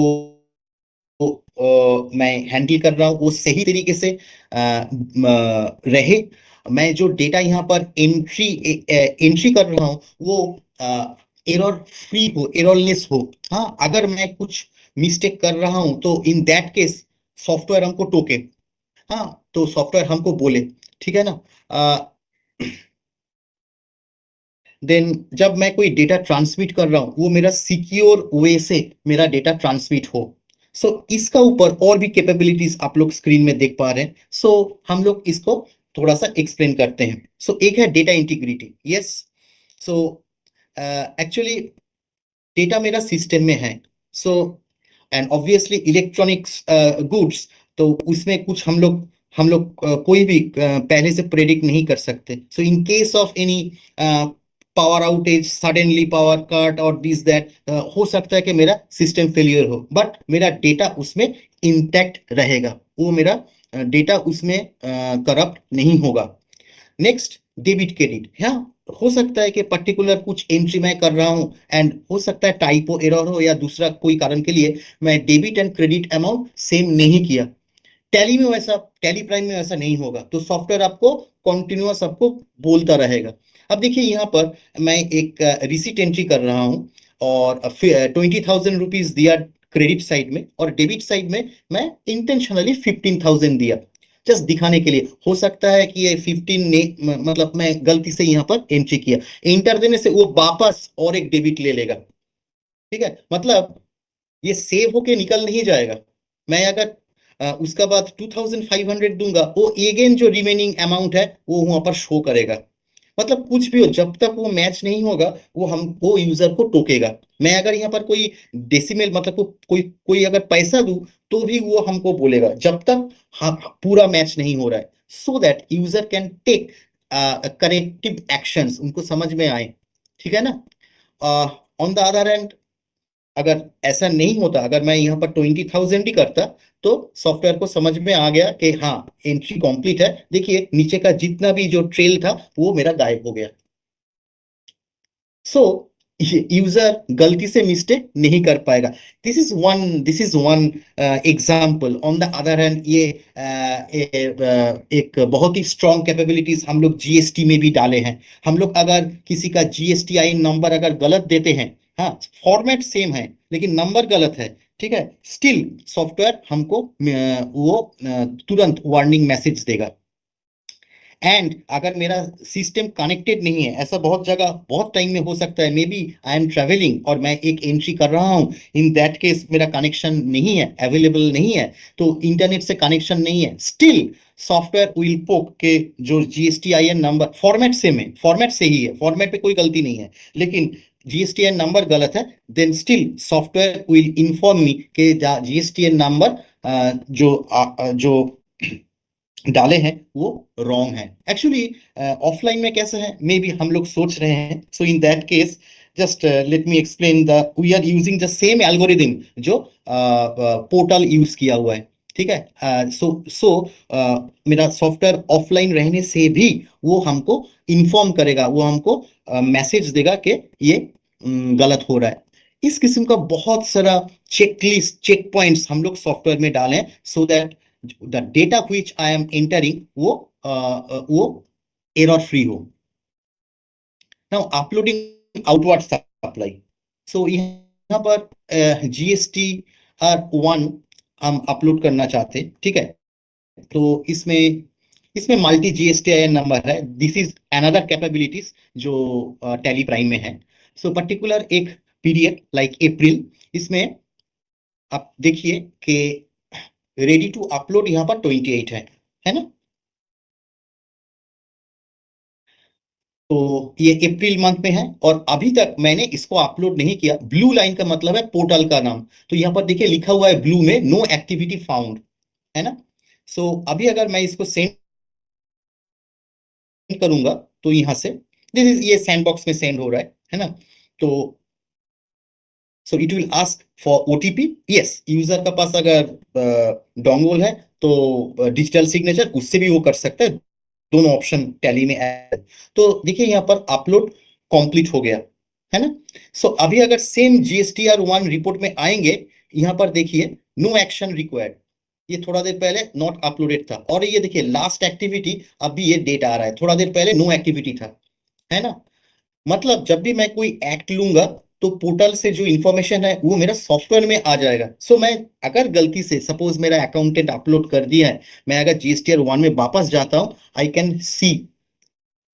S1: मैं हैंडल कर रहा हूँ वो सही तरीके से रहे। मैं जो डेटा यहाँ पर एंट्री कर रहा हूँ वो एरर फ्री हो, एररलेस हो। हाँ, अगर मैं कुछ मिस्टेक कर रहा हूँ तो इन दैट केस सॉफ्टवेयर हमको टोके, हाँ, तो सॉफ्टवेयर हमको बोले, ठीक है ना। देन जब मैं कोई डेटा ट्रांसमिट कर रहा हूँ वो मेरा सिक्योर वे से मेरा डेटा ट्रांसमिट हो। सो इसका ऊपर और भी कैपेबिलिटीज आप लोग स्क्रीन में देख पा रहे हैं। सो हम लोग इसको थोड़ा सा एक्सप्लेन करते हैं। सो एक है data integrity. Yes, so actually data मेरा सिस्टम में है, so and obviously electronics goods, तो उसमें कुछ हम लोग कोई भी पहले से प्रेडिक्ट नहीं कर सकते। So in case of any power outage, suddenly power cut और दिस दैट, हो सकता है कि मेरा सिस्टम फेलियर हो, बट मेरा डेटा उसमें इंटैक्ट रहेगा, वो मेरा डेटा उसमें करप्ट नहीं होगा। Next, debit credit. हाँ, हो सकता है कि पर्टिकुलर कुछ एंट्री मैं कर रहा हूं एंड हो सकता है टाइपो एरर हो या दूसरा कोई कारण के लिए मैं debit and credit amount same नहीं किया। टैली में वैसा, टैली प्राइम में वैसा नहीं होगा, तो सॉफ्टवेयर आपको कॉन्टिन्यूअस आपको बोलता रहेगा। अब देखिए यहाँ पर मैं एक रिसीट एंट्री कर रहा हूँ और 20,000 रुपीज दिया क्रेडिट साइड में, और डेबिट साइड में मैं इंटेंशनली 15,000 दिया, जस्ट दिखाने के लिए। हो सकता है कि ये 15 ने मतलब मैं गलती से यहाँ पर एंट्री किया, एंटर देने से वो वापस और एक डेबिट ले लेगा। ठीक है, मतलब ये सेव होके निकल नहीं जाएगा। मैं अगर उसका बाद 2,500 दूंगा, वो अगेन जो रिमेनिंग अमाउंट है वो वहां पर शो करेगा। मतलब कुछ भी हो, जब तक वो मैच नहीं होगा वो यूजर को टोकेगा। मैं अगर यहाँ पर कोई डेसिमल मतलब कोई कोई अगर पैसा दूं तो भी वो हमको बोलेगा जब तक हाँ पूरा मैच नहीं हो रहा है, so that user can take corrective actions, उनको समझ में आए। ठीक है ना। ऑन द अदर हैंड, अगर ऐसा नहीं होता, अगर मैं यहाँ पर 20,000 ही करता, तो सॉफ्टवेयर को समझ में आ गया कि हाँ एंट्री कंप्लीट है, देखिए नीचे का जितना भी जो ट्रेल था वो मेरा गायब हो गया। सो यूजर गलती से मिस्टेक नहीं कर पाएगा। This is one example. On the other hand, ये एक बहुत ही स्ट्रॉन्ग कैपेबिलिटीज हम लोग जीएसटी में भी डाले हैं। हम लोग अगर किसी का जीएसटीआई नंबर अगर गलत देते हैं, हाँ फॉर्मेट सेम है लेकिन नंबर गलत है, ठीक है, स्टिल सॉफ्टवेयर हमको वो तुरंत वार्निंग मैसेज देगा। एंड अगर मेरा सिस्टम कनेक्टेड नहीं है, ऐसा बहुत जगह बहुत टाइम में हो सकता है, maybe I am travelling और मैं एक एंट्री कर रहा हूँ, इन दैट केस मेरा कनेक्शन नहीं है, अवेलेबल नहीं है, तो इंटरनेट से कनेक्शन नहीं है, स्टिल सॉफ्टवेयर विल पोक के जो जीएसटीआईएन नंबर फॉर्मेट सेम है, फॉर्मेट से ही है, फॉर्मेट पे कोई गलती नहीं है, लेकिन जीएसटीआईएन नंबर गलत है, then still software will inform me कि जीएसटीआईएन नंबर जो डाले हैं वो रॉन्ग है। एक्चुअली ऑफलाइन में कैसा है, मे बी हम लोग सोच रहे हैं, so in that case just let me explain the we are using the same algorithm जो पोर्टल यूज किया हुआ है। ठीक है, सो मेरा सॉफ्टवेयर ऑफलाइन रहने से भी वो हमको इन्फॉर्म करेगा, वो हमको मैसेज देगा कि ये गलत हो रहा है। इस किस्म का बहुत सारा चेकलिस्ट चेक पॉइंट्स हम लोग सॉफ्टवेयर में डालें, so that the data which I am entering वो error free हो। now uploading outward supply, so यहाँ पर जीएसटी R1 हम अपलोड करना चाहते हैं। ठीक है, तो इसमें इसमें मल्टी जीएसटीआईएन नंबर है, दिस इज अनदर कैपेबिलिटीज जो टैली प्राइम में है। सो पर्टिकुलर एक पीरियड लाइक अप्रैल, इसमें आप देखिए कि रेडी टू अपलोड यहाँ पर 28 है ना। तो ये अप्रैल मंथ में है और अभी तक मैंने इसको अपलोड नहीं किया। ब्लू लाइन का मतलब है पोर्टल का नाम, तो यहाँ पर देखिए लिखा हुआ है ब्लू में, नो एक्टिविटी फाउंड, है ना। सो अभी अगर मैं इसको सेंड करूंगा तो यहाँ से दिस इज ये सैंडबॉक्स में सेंड हो रहा है ना। तो so it will ask for OTP, yes user का पास अगर डोंगोल है तो डिजिटल सिग्नेचर उससे भी वो कर सकता है, दोनों ऑप्शन टैली में है। तो देखिए यहाँ पर अपलोड कंप्लीट हो गया, है ना। सो अभी अगर सेम GSTR1 रिपोर्ट में आएंगे, यहाँ पर देखिए नो एक्शन रिक्वायर्ड, ये थोड़ा देर पहले नॉट अपलोडेड था, और ये देखिए लास्ट एक्टिविटी, अभी ये डेट आ रहा है, थोड़ा देर पहले नो एक्टिविटी था, है ना। मतलब जब भी मैं कोई एक्ट लूंगा तो पोर्टल से जो इंफॉर्मेशन है वो मेरा सॉफ्टवेयर में आ जाएगा। सो मैं अगर गलती से सपोज मेरा अकाउंटेंट अपलोड कर दिया है, मैं अगर GSTR1 में वापस जाता हूं, I can see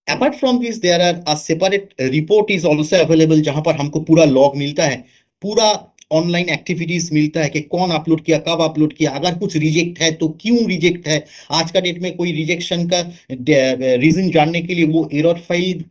S1: apart from this there are a separate report is also available, जहां पर हमको पूरा लॉग मिलता है, पूरा ऑनलाइन एक्टिविटीज मिलता है कि कौन अपलोड किया, कब अपलोड किया, अगर कुछ रिजेक्ट है तो क्यों रिजेक्ट है। आज का डेट में कोई रिजेक्शन का रीजन जानने के लिए वो एरर फाइल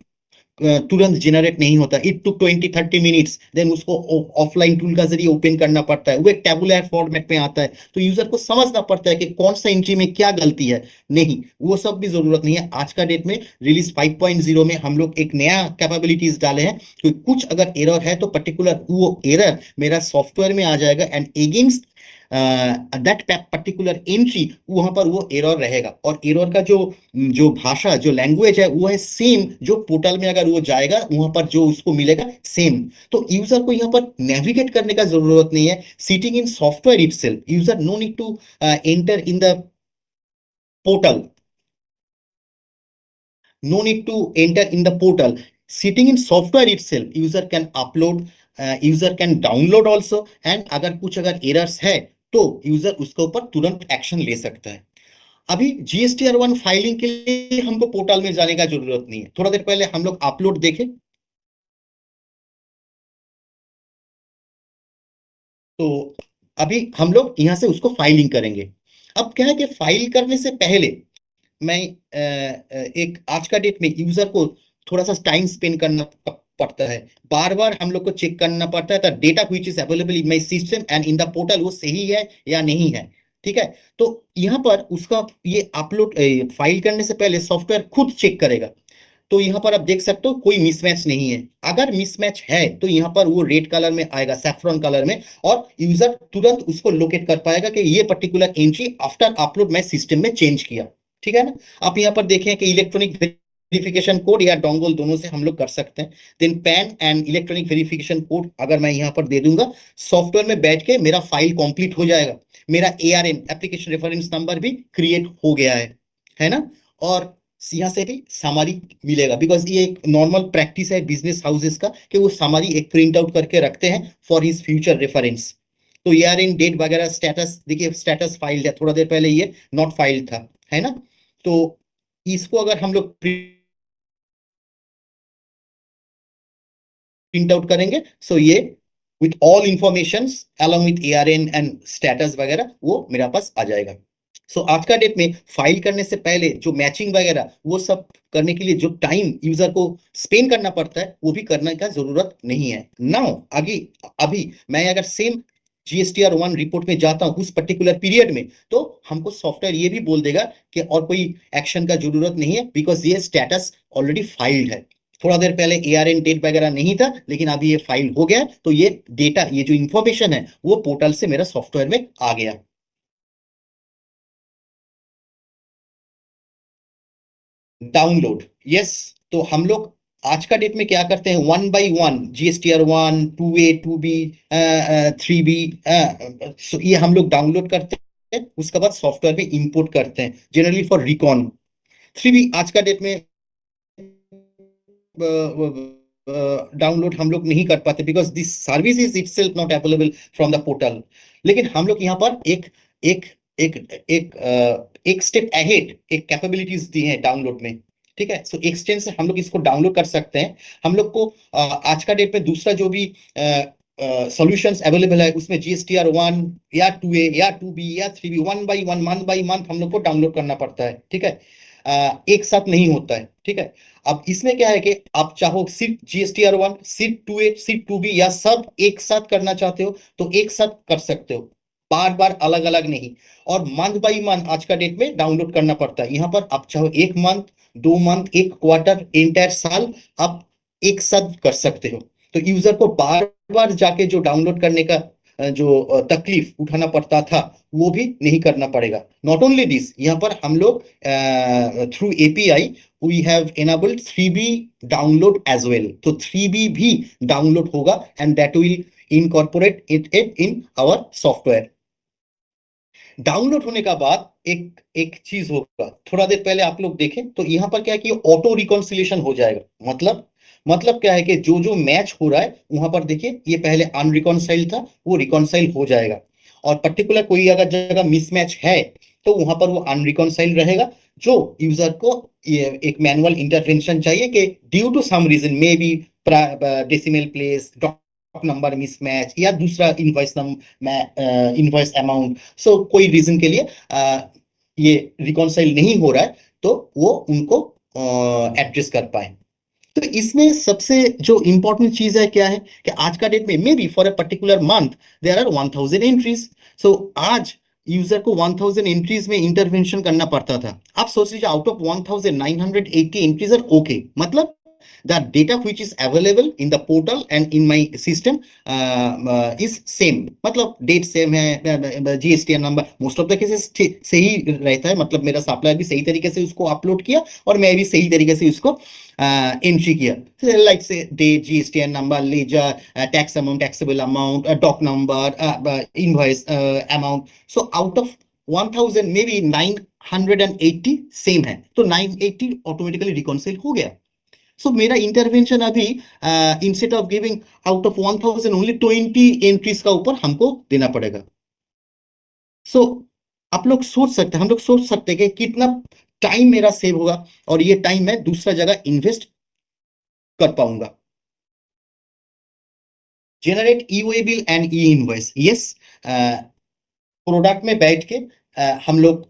S1: तुरंत जनरेट नहीं होता, इट टुक 20-30 मिनट्स, देन उसको ऑफलाइन टूल का जरिए ओपन करना पड़ता है, वो एक टेबुलर फॉर्मेट में आता है, तो यूजर को समझना पड़ता है कि कौन सा एंट्री में क्या गलती है। नहीं, वो सब भी जरूरत नहीं है। आज का डेट में रिलीज 5.0 में हम लोग एक नया कैपेबिलिटीज डाले हैं कि कुछ अगर एरर है तो पर्टिकुलर वो एरर मेरा सॉफ्टवेयर में आ जाएगा, and against that particular entry वहां पर वो एरर रहेगा, और एरर का जो जो भाषा, जो लैंग्वेज है, वो है सेम जो पोर्टल में अगर वो जाएगा वहां पर जो उसको मिलेगा सेम। तो यूजर को यहाँ पर नेविगेट करने का जरूरत नहीं है, sitting in software itself, user no need to enter in the portal, no need to enter in the portal. Sitting in software itself, user can upload, user can download also, and अगर errors है तो user उसके ऊपर तुरंत action ले सकता है। अभी GSTR1 फाइलिंग के लिए हमको पोर्टल में जाने का जरूरत नहीं है। थोड़ा देर पहले हम लोग अपलोड देखे, तो अभी हम लोग यहां से उसको फाइलिंग करेंगे। अब क्या है कि फाइल करने से पहले मैं एक आज का डेट में यूजर को थोड़ा सा टाइम स्पेंड करना पड़ता है, बार बार हम लोग को चेक करना पड़ता है the data which is available in my system and in the portal वो सही है या नहीं है। ठीक है, तो यहाँ पर उसका ये अपलोड फाइल करने से पहले सॉफ्टवेयर खुद चेक करेगा। तो यहाँ पर आप देख सकते हो कोई मिसमैच नहीं है, अगर मिसमैच है तो यहाँ पर वो रेड कलर में आएगा, सैफ्रॉन कलर में, और यूजर तुरंत उसको लोकेट कर पाएगा कि ये पर्टिकुलर एंट्री आफ्टर अपलोड मैं सिस्टम में चेंज किया। ठीक है ना। आप यहाँ पर देखें कि इलेक्ट्रॉनिक वेरिफिकेशन कोड या डोंगल दोनों से हम लोग कर सकते हैं। Then PAN and electronic verification code अगर मैं यहाँ पर दे दूंगा, सॉफ्टवेयर में बैठ के मेरा फाइल कंप्लीट हो जाएगा, मेरा ARN एप्लीकेशन रेफरेंस नंबर भी क्रिएट हो गया है ना। और यहाँ से भी सामारी मिलेगा, बिकॉज ये एक नॉर्मल प्रैक्टिस है बिजनेस हाउसेस का कि वो सामारी एक प्रिंट आउट करके रखते हैं फॉर हिज फ्यूचर रेफरेंस। तो ARN डेट वगैरह स्टेटस देखिए, स्टेटस फाइल्ड है, थोड़ा देर पहले ये नॉट फाइल्ड था, है ना। तो इसको अगर हम लोग प्रिंट आउट करेंगे, सो ये with all information along with ARN and status वगैरह वो मेरे पास आ जाएगा। सो आज का डेट में फाइल करने से पहले जो मैचिंग वगैरह वो सब करने के लिए जो टाइम यूजर को स्पेंड करना पड़ता है वो भी करने का जरूरत नहीं है। नाउ आगे, अभी मैं अगर सेम GSTR1 रिपोर्ट में जाता हूं उस पर्टिकुलर पीरियड में, तो हमको सॉफ्टवेयर ये भी बोल देगा कि और कोई एक्शन का जरूरत नहीं है, बिकॉज ये स्टेटस ऑलरेडी फाइल्ड है। थोड़ा देर पहले ARN डेट वगैरह नहीं था, लेकिन अभी ये फाइल हो गया, तो ये डेटा, ये जो इंफॉर्मेशन है वो पोर्टल से मेरा सॉफ्टवेयर में आ गया। Download, yes. तो हम लोग आज का डेट में क्या करते हैं, one by one GSTR1, 2A, 2B, 3B, ये हम लोग डाउनलोड करते हैं, उसके बाद सॉफ्टवेयर में इंपोर्ट करते हैं, जनरली फॉर रिकॉन। 3B आज का डेट में डाउनलोड हम लोग नहीं कर पाते, because this service is itself not available from the portal. लेकिन हम लोग यहाँ पर एक एक एक एक एक स्टेप अहेड एक कैपेबिलिटीज दी है डाउनलोड में। ठीक है, सो एक्सटेंड से हम लोग इसको डाउनलोड कर सकते हैं। हम लोग को आज का डेट में दूसरा जो भी सॉल्यूशंस अवेलेबल है उसमें GSTR1 या 2A या 2B या 3B, one by one, month by month हम लोग को डाउनलोड करना पड़ता है। ठीक है, एक साथ नहीं होता है। ठीक है, अब इसमें क्या है कि आप चाहो सिर्फ GSTR1, सिर्फ 2A, सिर्फ 2B, या सब एक साथ करना चाहते हो तो एक साथ कर सकते हो, बार बार अलग अलग नहीं। और मंथ बाई मंथ आज का डेट में डाउनलोड करना पड़ता है। यहाँ पर आप चाहो एक मंथ, 2 मंथ, एक क्वार्टर, एंटायर साल आप एक साथ कर सकते हो। तो यूजर को बार बार जाके जो डाउनलोड करने का जो तकलीफ उठाना पड़ता था वो भी नहीं करना पड़ेगा। नॉट ओनली दिस, यहाँ पर हम लोग through API we have enabled 3B download as well, तो 3B भी डाउनलोड होगा, and that will incorporate it in our software। Download होने का बाद एक एक चीज होगा, थोड़ा देर पहले आप लोग देखें तो यहाँ पर क्या है कि ऑटो रिकॉन्सिलेशन हो जाएगा। मतलब क्या है कि जो जो मैच हो रहा है वहां पर देखिए, ये पहले अनरिकॉन्साइल था, वो रिकॉन्साइल हो जाएगा। और पर्टिकुलर कोई अगर जगह मिसमैच है तो वहां पर वो अनरिकॉन्साइल रहेगा। जो यूजर को ये एक मैनुअल इंटरवेंशन चाहिए कि due to some reason, maybe decimal place, number mismatch, या दूसरा इनवॉइस अमाउंट, सो कोई रीजन के लिए ये रिकॉन्साइल नहीं हो रहा है, तो वो उनको एड्रेस कर पाए। तो इसमें सबसे जो इंपॉर्टेंट चीज है क्या है कि आज का डेट में maybe for a particular month there are 1000 entries. So आज यूजर को 1000 एंट्रीज में इंटरवेंशन करना पड़ता था। आप सोच लीजिए out of 1980 entries are okay, मतलब the data which is available in the portal and in my system is same, मतलब डेट सेम है, GSTN number most of the cases सही रहता है, मतलब मेरा सप्लायर भी सही तरीके से उसको अपलोड किया और मैं भी सही तरीके से उसको एंट्री किया, लाइक से date, GSTN number, ledger, tax amount, taxable amount, doc number, invoice amount. So out of 1000 maybe 980 same है, तो 980 ऑटोमेटिकली रिकॉन्सिल हो गया। सो मेरा इंटरवेंशन अभी instead of giving out of 1000 only 20 entries का ऊपर हमको देना पड़ेगा। सो आप लोग सोच सकते हैं, हम लोग सोच सकते हैं कि कितना टाइम मेरा सेव होगा और ये टाइम मैं दूसरा जगह इन्वेस्ट कर पाऊंगा। Generate e way bill and e invoice, yes, product में बैठ के हम लोग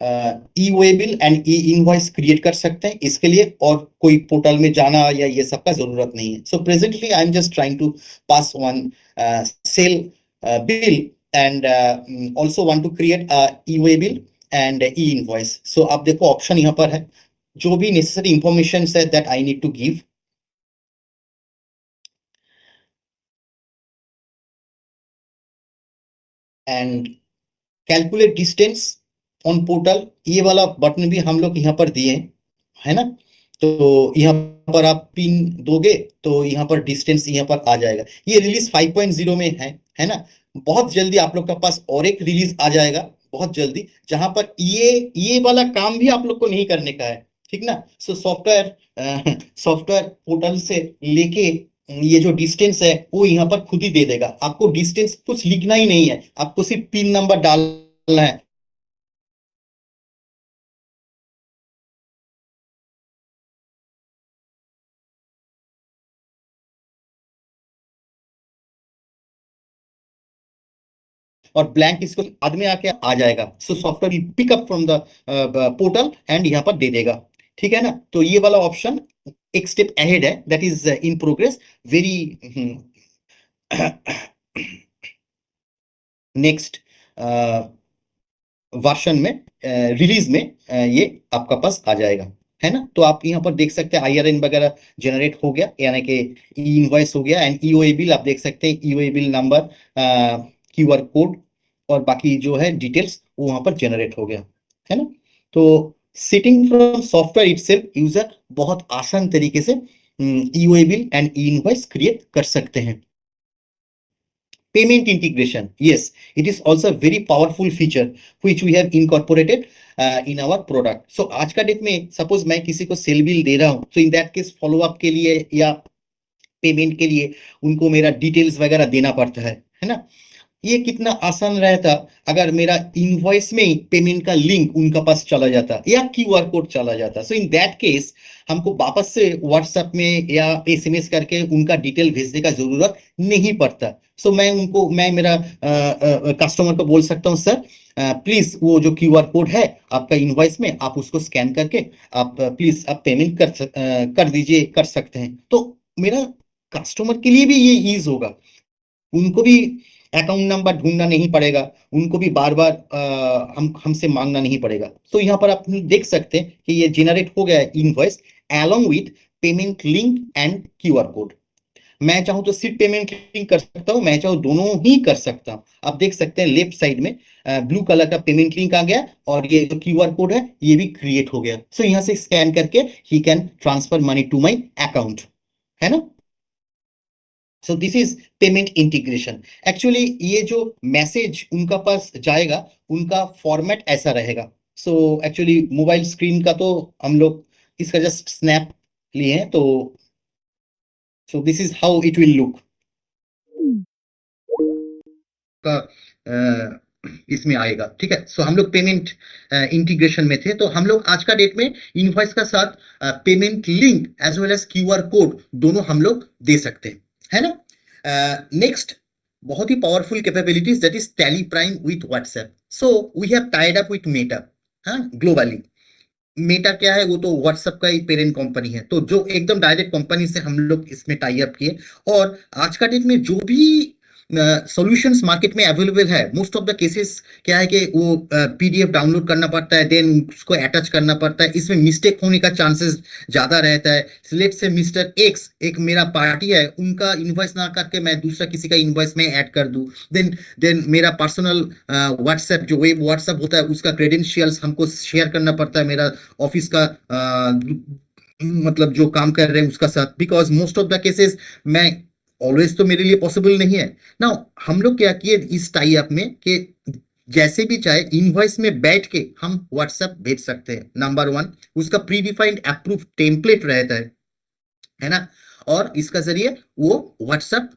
S1: e way bill and e invoice create कर सकते हैं। इसके लिए और कोई पोर्टल में जाना या ये सब का जरूरत नहीं है। So presently I am just trying to pass one sale bill and also want to create e way bill and e invoice. So आप देखो ऑप्शन यहाँ पर है, जो भी नेसेसरी इंफॉर्मेशन है that I need to give, and calculate distance on portal, ये वाला बटन भी हम लोग यहाँ पर दिए है ना। तो यहाँ पर आप पिन दोगे तो यहाँ पर डिस्टेंस यहाँ पर आ जाएगा। ये रिलीज 5.0 में है ना। बहुत जल्दी आप लोग के पास और एक रिलीज आ जाएगा बहुत जल्दी, जहां पर ये वाला काम भी आप लोग को नहीं करने का है, ठीक ना। सो सॉफ्टवेयर पोर्टल से लेके ये जो डिस्टेंस है वो यहाँ पर खुद ही दे देगा आपको। डिस्टेंस कुछ लिखना ही नहीं है, आपको सिर्फ पिन नंबर डालना है। और ब्लैंक इसको बाद में आके आ जाएगा। So software pick up from the portal and यहाँ पर दे देगा, ठीक है ना। तो ये वाला ऑप्शन एक स्टेप अहेड है, that is in progress, very next version में, रिलीज में ये आपका पास आ जाएगा, है ना। तो आप यहाँ पर देख सकते हैं आईआरएन वगैरह जनरेट हो गया, यानी कि ई इनवॉइस हो गया एंड ईओए बिल आप देख सकते हैं, ईओए बिल नंबर, क्यूआर कोड और बाकी जो है डिटेल्स वो वहां पर जनरेट हो गया, है ना। तो sitting from software itself user बहुत आसान तरीके से e way bill and e invoice create कर सकते हैं। Payment integration, yes, it is also a very powerful feature which we have incorporated in our product. So आज का डेट में सपोज मैं किसी को सेल बिल दे रहा हूँ, so in that case follow up के लिए या पेमेंट के लिए उनको मेरा डिटेल्स वगैरह देना पड़ता है ना। ये कितना आसान रहता अगर मेरा इनवॉइस में ही पेमेंट का लिंक उनका पास चला जाता या क्यूआर कोड चला जाता। सो इन दैट केस हमको वापस से व्हाट्सएप में या एसएमएस करके उनका डिटेल भेजने का जरूरत नहीं पड़ता। सो मैं मेरा कस्टमर को बोल सकता हूँ, सर प्लीज वो जो क्यूआर कोड है आपका इनवॉइस में आप उसको स्कैन करके आप प्लीज आप पेमेंट कर दीजिए, कर सकते हैं। तो मेरा कस्टमर के लिए भी ये ईज होगा, उनको भी अकाउंट नंबर ढूंढना नहीं पड़ेगा, उनको भी बार बार हमसे मांगना नहीं पड़ेगा। तो यहाँ पर आप देख सकते हैं कि ये जनरेट हो गया है invoice along with payment link and QR code. मैं चाहूँ तो सिर्फ पेमेंट लिंक कर सकता हूँ, मैं चाहूँ दोनों ही कर सकता हूँ। आप देख सकते हैं लेफ्ट साइड में ब्लू कलर का पेमेंट लिंक आ गया और ये जो क्यूआर कोड है ये भी क्रिएट हो गया। सो यहाँ से स्कैन करके ही can transfer money to my account, है ना। So this is payment integration. Actually ये जो मैसेज उनका पास जाएगा उनका फॉर्मेट ऐसा रहेगा। सो एक्चुअली मोबाइल स्क्रीन का तो हम लोग इसका जस्ट स्नैप लिए हैं, तो सो this is how it will look का इसमें आएगा, ठीक है। सो हम लोग पेमेंट इंटीग्रेशन में थे, तो हम लोग आज का डेट में इनवॉइस का साथ payment link as well as QR code दोनों हम लोग दे सकते हैं, है ना। नेक्स्ट बहुत ही powerful capabilities that is Tally Prime with WhatsApp. So we have tied up with Meta, हाँ, ग्लोबली। मेटा क्या है, वो तो व्हाट्सएप का ही पेरेंट कंपनी है, तो जो एकदम डायरेक्ट कंपनी से हम लोग इसमें टाई अप किए। और आज का डेट में जो भी सॉल्यूशंस मार्केट में अवेलेबल है, मोस्ट ऑफ द केसेस क्या है कि वो पीडीएफ डाउनलोड करना पड़ता है, देन उसको अटैच करना पड़ता है, इसमें मिस्टेक होने का चांसेस ज्यादा रहता है। लेट से मिस्टर एक्स एक मेरा पार्टी है, उनका इनवॉइस ना करके मैं दूसरा किसी का इनवॉइस में ऐड कर दूं, देन देन मेरा पर्सनल व्हाट्सएप जो वेब व्हाट्सएप होता है उसका क्रेडेंशियल्स हमको शेयर करना पड़ता है मेरा ऑफिस का मतलब जो काम कर रहे हैं उसका साथ, because most of the cases मैं ऑलवेज तो मेरे लिए पॉसिबल नहीं है ना। हम लोग क्या किए इस टाई अप में कि जैसे भी चाहे इनवॉइस में बैठ के हम व्हाट्सएप भेज सकते हैं, नंबर वन। उसका प्री डिफाइंड अप्रूव टेम्पलेट रहता है ना, और इसका जरिए वो व्हाट्सएप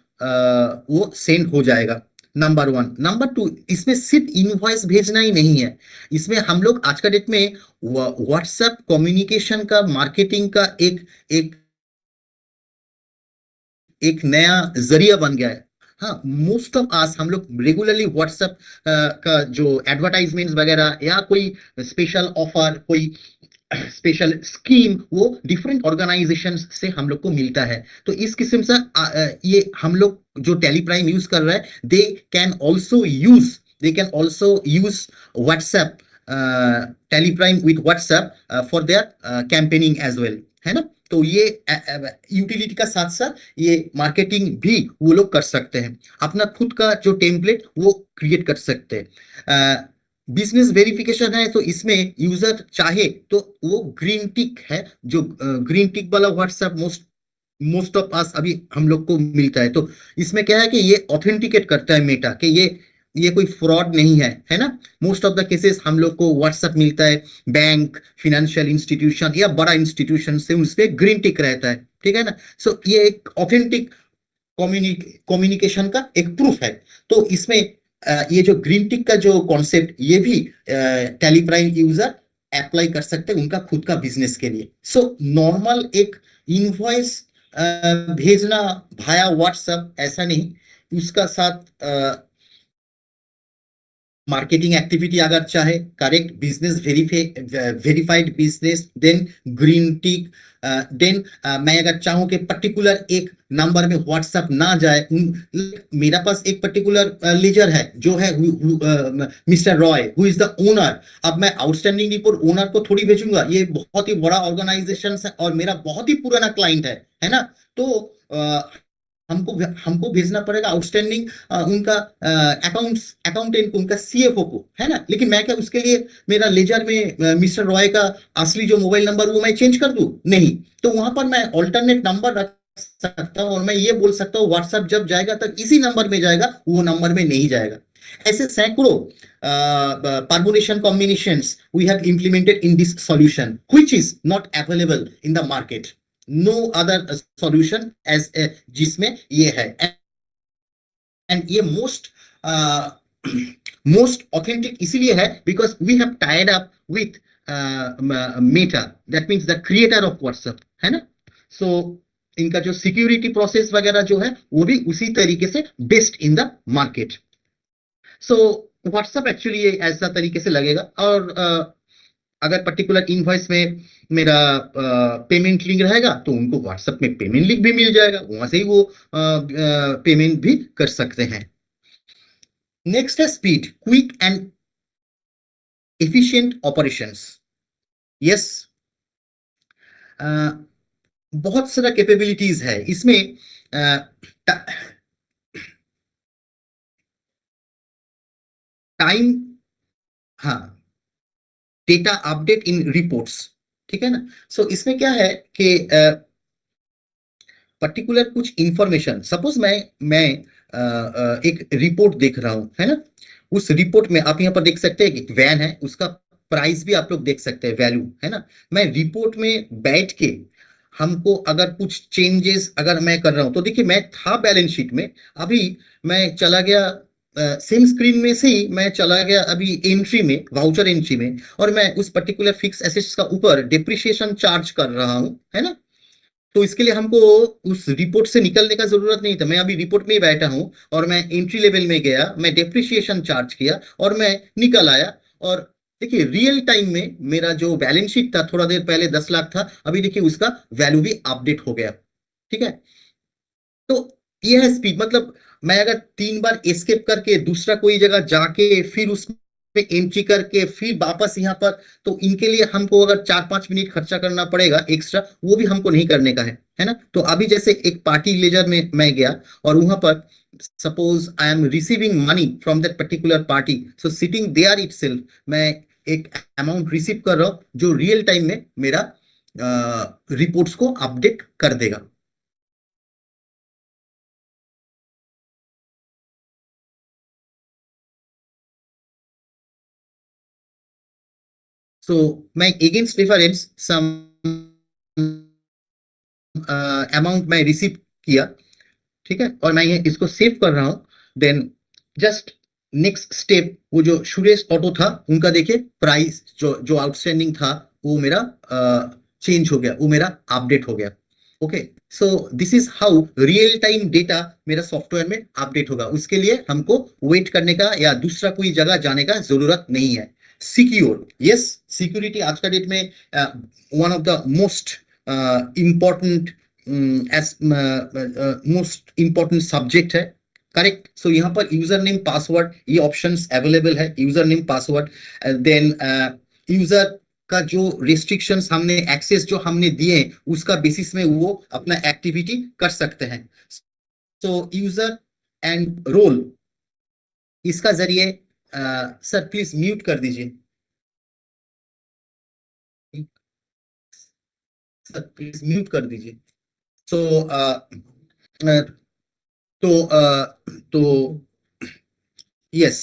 S1: वो सेंड हो जाएगा, नंबर वन। नंबर टू, इसमें सिर्फ इनवॉइस भेजना ही नहीं है, इसमें हम लोग आज का डेट में व्हाट्सएप कम्युनिकेशन का मार्केटिंग का एक एक एक नया जरिया बन गया है। हाँ, मोस्ट ऑफ आस हम लोग रेगुलरली व्हाट्सएप का जो एडवर्टाइजमेंट्स वगैरह या कोई स्पेशल ऑफर, कोई स्पेशल स्कीम, वो डिफरेंट ऑर्गेनाइजेशन से हम लोग को मिलता है। तो इस किस्म से ये हम लोग जो टेलीप्राइम यूज कर रहे हैं, they can also use they can also use WhatsApp, Tally Prime with WhatsApp for their campaigning as well, है ना। तो ये यूटिलिटी का साथ साथ ये मार्केटिंग भी वो लोग कर सकते हैं, अपना खुद का जो टेम्पलेट वो क्रिएट कर सकते हैं। बिजनेस वेरिफिकेशन है, तो इसमें यूजर चाहे तो वो ग्रीन टिक है, जो ग्रीन टिक वाला WhatsApp most most of us अभी हम लोग को मिलता है। तो इसमें क्या है कि ये ऑथेंटिकेट करता है मेटा कि ये कोई फ्रॉड नहीं है ना। मोस्ट ऑफ द केसेस हम लोग को व्हाट्सएप मिलता है बैंक, फिनेंशियल इंस्टीट्यूशन या बड़ा इंस्टीट्यूशन से, उसपे ग्रीन टिक रहता है, ठीक है ना। सो ये एक ऑथेंटिक कम्युनिकेशन का एक प्रूफ है। तो इसमें ये जो ग्रीन टिक का जो कॉन्सेप्ट, ये भी टेलीप्राइम यूजर अप्लाई कर सकते हैं उनका खुद का बिजनेस के लिए। सो नॉर्मल एक इनवॉइस भेजना भाया व्हाट्सएप ऐसा नहीं, उसका साथ मार्केटिंग एक्टिविटी अगर चाहे, correct business verified business, then green tick, then मैं अगर चाहूं कि पर्टिकुलर एक नंबर में व्हाट्सएप ना जाए, मेरा पास एक पर्टिकुलर लेजर है जो है mister Roy who is the owner. अब मैं आउटस्टैंडिंग रिपोर्ट ओनर को थोड़ी भेजूंगा, ये बहुत ही बड़ा ऑर्गेनाइजेशन है और मेरा बहुत ही पुराना क्लाइंट है ना। तो हमको हमको भेजना पड़ेगा आउटस्टैंडिंग उनका अकाउंटेंट को, उनका सीएफओ को, है ना। लेकिन मैं क्या उसके लिए मेरा लेजर में मिस्टर रॉय का असली जो मोबाइल नंबर वो मैं चेंज कर दूं? नहीं। तो वहां पर मैं ऑल्टरनेट नंबर रख सकता हूं और मैं ये बोल सकता हूँ व्हाट्सएप जब जाएगा तब इसी नंबर में जाएगा, वो नंबर में नहीं जाएगा। ऐसे सैकड़ों permutation combinations we have implemented in this solution which is not available in the market, no other solution as जिसमें ये है। एंड ये मोस्ट मोस्ट ऑथेंटिक इसीलिए है because we have tied up with Meta, that means the creator of WhatsApp, है ना। सो इनका जो सिक्योरिटी प्रोसेस वगैरह जो है वो भी उसी तरीके से best in the market. So WhatsApp actually ऐसा तरीके से लगेगा। और अगर पर्टिकुलर इनवॉइस में मेरा पेमेंट लिंक रहेगा तो उनको व्हाट्सएप में पेमेंट लिंक भी मिल जाएगा, वहां से ही वो पेमेंट भी कर सकते हैं। नेक्स्ट है speed, quick and efficient operations. Yes, बहुत सारा कैपेबिलिटीज है इसमें। टाइम, हाँ, डेटा अपडेट इन रिपोर्ट्स, ठीक है ना। सो इसमें क्या है कि पर्टिकुलर कुछ इंफॉर्मेशन, सपोज मैं एक रिपोर्ट देख रहा हूं, है ना। उस रिपोर्ट में आप यहाँ पर देख सकते हैं कि वैन है, उसका प्राइस भी आप लोग देख सकते हैं, वैल्यू, है ना। मैं रिपोर्ट में बैठ के हमको अगर कुछ चेंजेस अगर मैं कर रहा हूं, तो देखिए मैं था बैलेंस शीट में, अभी मैं चला गया सेम स्क्रीन में से ही मैं चला गया अभी एंट्री में, वाउचर एंट्री में, और मैं उस पर्टिकुलर फिक्स एसेट्स का ऊपर डिप्रिशिएशन चार्ज कर रहा हूं, है ना। तो इसके लिए हमको उस रिपोर्ट से निकलने का जरूरत नहीं था, मैं अभी रिपोर्ट में ही बैठा हूं और मैं एंट्री लेवल में गया, मैं डेप्रिसिएशन चार्ज किया और मैं निकल आया, और देखिए रियल टाइम में मेरा जो बैलेंस शीट था थोड़ा देर पहले 10 लाख था, अभी देखिए उसका वैल्यू भी अपडेट हो गया। ठीक है। तो यह है स्पीड। मतलब मैं अगर 3 बार एस्केप करके दूसरा कोई जगह जाके फिर उसमें एंट्री करके फिर वापस यहाँ पर, तो इनके लिए हमको अगर 4-5 मिनट खर्चा करना पड़ेगा एक्स्ट्रा, वो भी हमको नहीं करने का है ना। तो अभी जैसे एक पार्टी लेजर में मैं गया और वहां पर suppose I am receiving money from that particular party, so sitting there itself मैं एक अमाउंट रिसीव कर रहा हूँ जो रियल टाइम में मेरा रिपोर्ट्स को अपडेट कर देगा। सो मैं अगेंस्ट प्रेफरेंस सम अमाउंट मैं रिसीव किया। ठीक है, और मैं ये इसको सेव कर रहा हूँ। देन जस्ट नेक्स्ट स्टेप, वो जो सुरेश ऑटो था उनका देखिए प्राइस जो जो आउटस्टैंडिंग था वो मेरा चेंज हो गया, वो मेरा अपडेट हो गया। Okay. So this is how real time data मेरा सॉफ्टवेयर में अपडेट होगा। उसके लिए हमको वेट करने का या दूसरा कोई जगह जाने का जरूरत नहीं है। Secure, yes. सिक्योरिटी आज का डेट में one of the most important as most important subject है। करेक्ट। सो यहाँ पर यूजर नेम पासवर्ड ये ऑप्शंस अवेलेबल है, user name password. Then user का जो रिस्ट्रिक्शंस हमने एक्सेस जो हमने दिए हैं, उसका बेसिस में वो अपना एक्टिविटी कर सकते हैं। सो यूजर एंड रोल इसका जरिए सर प्लीज म्यूट कर दीजिए। सर प्लीज म्यूट कर दीजिए। सो तो यस।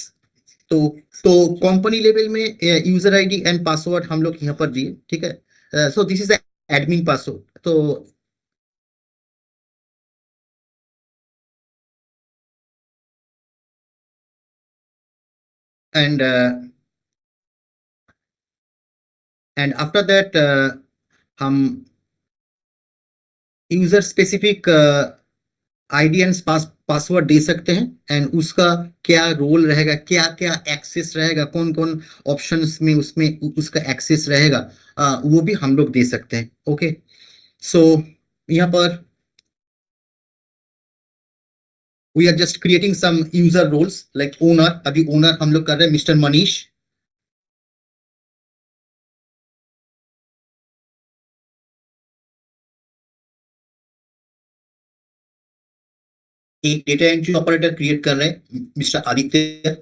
S1: तो तो कंपनी लेवल में यूजर आईडी एंड पासवर्ड हम लोग यहाँ पर दिए। ठीक है। So this is admin password. तो एंड एंड आफ्टर दैट हम user specific ID and password दे सकते हैं। एंड उसका क्या रोल रहेगा, क्या क्या एक्सेस रहेगा, कौन कौन ऑप्शंस में उसमें उसका एक्सेस रहेगा, वो भी हम लोग दे सकते हैं। ओके। सो यहाँ पर we are just creating some user roles like owner. अभी ओनर हम लोग कर रहे हैं मिस्टर मनीष। एक डेटा एंट्री ऑपरेटर क्रिएट कर रहे हैं मिस्टर आदित्य।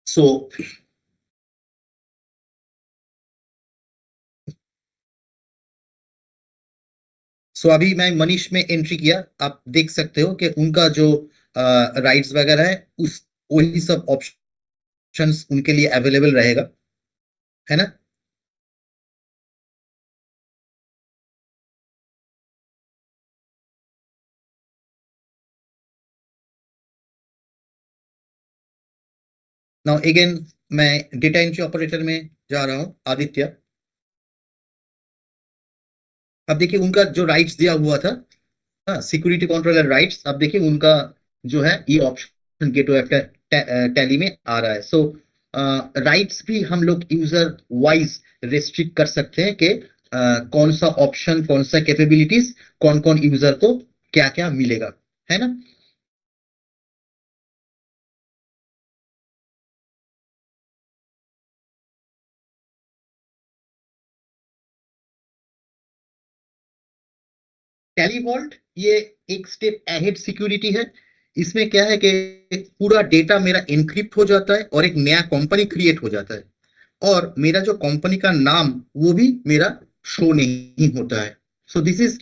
S1: सो सो अभी मैं मनीष में एंट्री किया, आप देख सकते हो कि उनका जो राइट्स वगैरह है उस वही सब ऑप्शंस उनके लिए अवेलेबल रहेगा, है ना। नाउ अगेन मैं डेटा एंट्री ऑपरेटर में जा रहा हूँ आदित्य। अब देखिए उनका जो राइट्स दिया हुआ था, हाँ, सिक्योरिटी कंट्रोलर राइट्स, अब देखिए उनका जो है ये ऑप्शन गेटवे टैली में आ रहा है। सो राइट्स भी हम लोग यूजर वाइज रेस्ट्रिक्ट कर सकते हैं कि कौन सा ऑप्शन, कौन सा कैपेबिलिटीज, कौन कौन यूजर को क्या क्या मिलेगा, है ना। टेलीवॉल्ट ये एक स्टेप अहेड सिक्योरिटी है। इसमें क्या है कि पूरा डेटा मेरा एनक्रिप्ट हो जाता है और एक नया कंपनी क्रिएट हो जाता है, और मेरा जो कंपनी का नाम वो भी मेरा शो नहीं होता है। So this is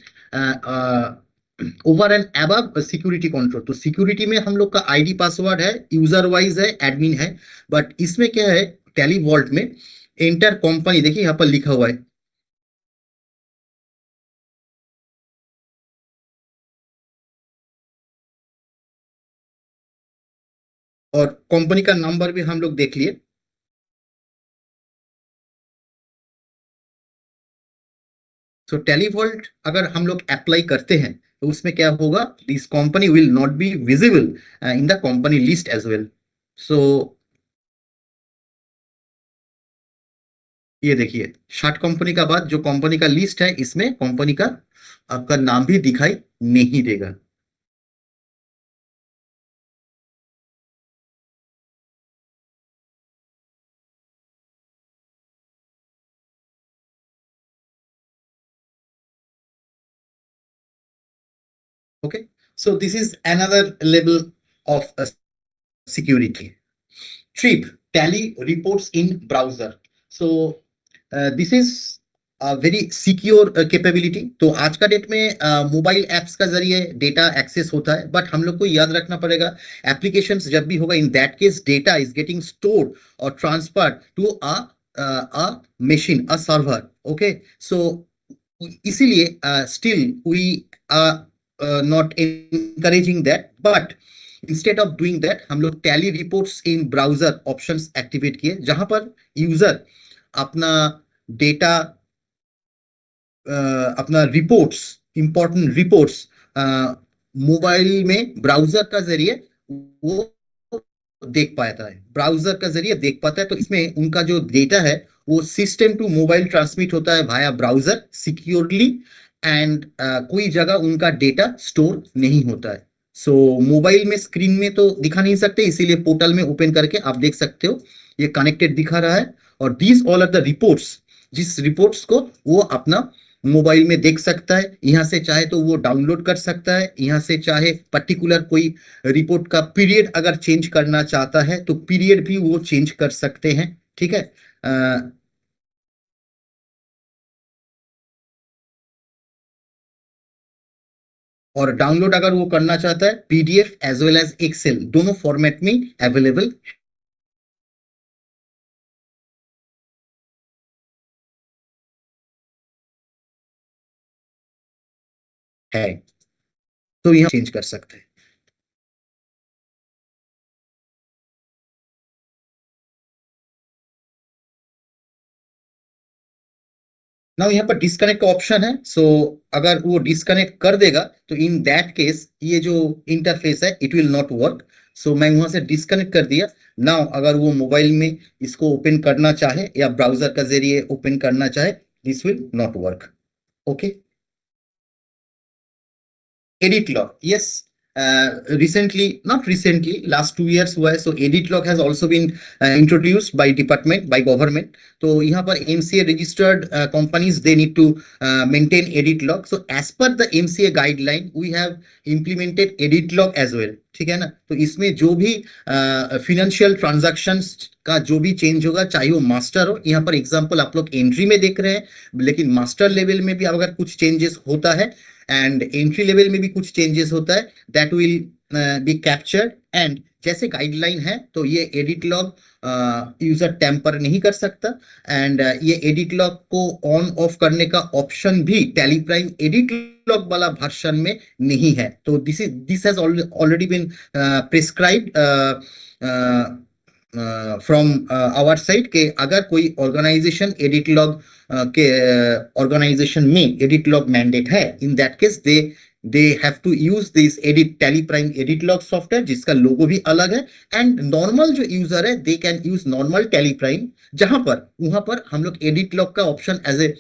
S1: over and above security control. तो सिक्योरिटी में हम लोग का आईडी पासवर्ड है, यूजर वाइज है, एडमिन है। बट इसमें क्या है, टेली वॉल्ट में एंटर कंपनी देखिए यहाँ पर लिखा हुआ है, और कंपनी का नंबर भी हम लोग देख लिए। सो टेलीवॉल्ट अगर हम लोग अप्लाई करते हैं तो उसमें क्या होगा, this company will not be visible in the company list as well. So ये देखिए, 60 कंपनी का बाद जो कंपनी का लिस्ट है, इसमें कंपनी का आपका नाम भी दिखाई नहीं देगा। Okay, so this is another level of security. Trip tally reports in browser. So this is a very secure capability. तो आज का डेट में मोबाइल एप्स का जरिए डेटा एक्सेस होता है, बट हम लोग को याद रखना पड़ेगा एप्लीकेशंस जब भी होगा, in that case data is getting stored और transferred to a machine, a server. Okay, so इसीलिए still we are not encouraging that, but instead of doing that हम लोग Tally reports in browser options activate किए, जहां पर user अपना data, अपना reports, important reports mobile में browser का जरिए वो देख पाता है, ब्राउजर का जरिए देख पाता है। तो इसमें उनका जो डेटा है वो सिस्टम टू मोबाइल ट्रांसमिट होता है वाया ब्राउजर सिक्योरली, एंड कोई जगह उनका डेटा स्टोर नहीं होता है। सो मोबाइल में स्क्रीन में तो दिखा नहीं सकते, इसीलिए पोर्टल में ओपन करके आप देख सकते हो, ये कनेक्टेड दिखा रहा है। और these all are the reports, जिस रिपोर्ट्स को वो अपना मोबाइल में देख सकता है, यहाँ से चाहे तो वो डाउनलोड कर सकता है, यहाँ से चाहे पर्टिकुलर कोई रिपोर्ट का पीरियड अगर चेंज करना चाहता है तो पीरियड भी वो चेंज कर सकते हैं। ठीक है, और डाउनलोड अगर वो करना चाहता है, PDF as well as Excel दोनों फॉर्मेट में अवेलेबल है, तो यहाँ चेंज कर सकते हैं। नाउ यहाँ पर डिस्कनेक्ट का ऑप्शन है, सो अगर वो डिस्कनेक्ट कर देगा तो इन दैट केस ये जो इंटरफेस है इट विल नॉट वर्क। सो मैं वहां से डिस्कनेक्ट कर दिया। नाउ अगर वो मोबाइल में इसको ओपन करना चाहे या ब्राउजर का जरिए ओपन करना चाहे, this will not work. Okay, edit log, yes. Recently, not recently, last 2 years हुआ है, so edit log has also been introduced by department, by government. तो यहाँ पर MCA registered companies, they need to maintain edit log. So as per the MCA guideline we have implemented edit log as well. ठीक है ना, तो इसमें जो भी फिनेंशियल ट्रांजैक्शंस का जो भी चेंज होगा, चाहे वो मास्टर हो, यहाँ पर एग्जांपल आप लोग एंट्री में देख रहे हैं, लेकिन मास्टर लेवल में भी अगर कुछ चेंजेस होता है एंड एंट्री लेवल में भी कुछ चेंजेस होता है, that will be captured. And जैसे गाइडलाइन है तो ये एडिट लॉग यूजर टेम्पर नहीं कर सकता, एंड ये एडिट लॉग को ऑन ऑफ करने का ऑप्शन भी टेलीप्राइम एडिट लॉग वाला वर्जन में नहीं है। तो this has already been prescribed from our side के अगर कोई ऑर्गेनाइजेशन एडिट लॉग के ऑर्गेनाइजेशन में एडिट लॉग मैंडेट है, in that case they have to use this edit Tally Prime edit log software, जिसका लोगो भी अलग है। एंड नॉर्मल जो यूजर है they can use normal Teleprime, जहां पर वहां पर हम लोग एडिट लॉग का ऑप्शन एज ए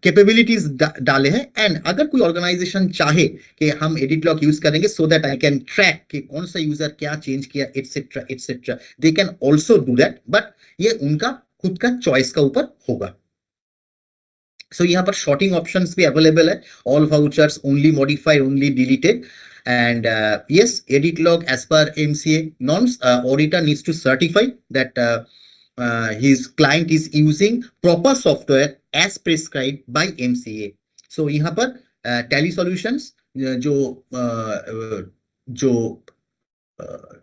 S1: कैपेबिलिटीज डाले हैं। एंड अगर कोई ऑर्गेनाइजेशन चाहे कि हम एडिट लॉग यूज करेंगे so that I can track कि कौन सा यूजर क्या चेंज किया etcetera etcetera, they can also do that, but ये उनका खुद का चॉइस का ऊपर होगा। सो यहाँ पर शॉर्टिंग ऑप्शंस भी अवेलेबल है, all vouchers, only modify, only deleted. And yes, edit log as per MCA norms, auditor needs to certify that his client is using proper software as prescribed by MCA. So यहाँ पर Tally Solutions जो जो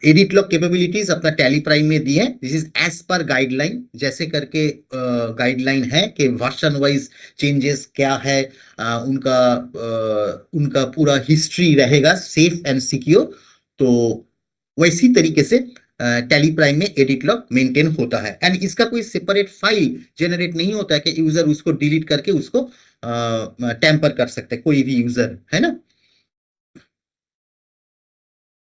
S1: edit log capabilities अपना Tally Prime में दी है, this is as per guideline, जैसे करके गाइडलाइन है कि वर्जन वाइज चेंजेस क्या है, उनका पूरा हिस्ट्री रहेगा सेफ एंड सिक्योर। तो वैसी तरीके से टैली प्राइम में एडिट लॉग मेंटेन होता है। एंड इसका कोई सेपरेट फाइल जनरेट नहीं होता है कि यूजर उसको डिलीट करके उसको टेम्पर कर सकते हैं, कोई भी यूजर, है ना।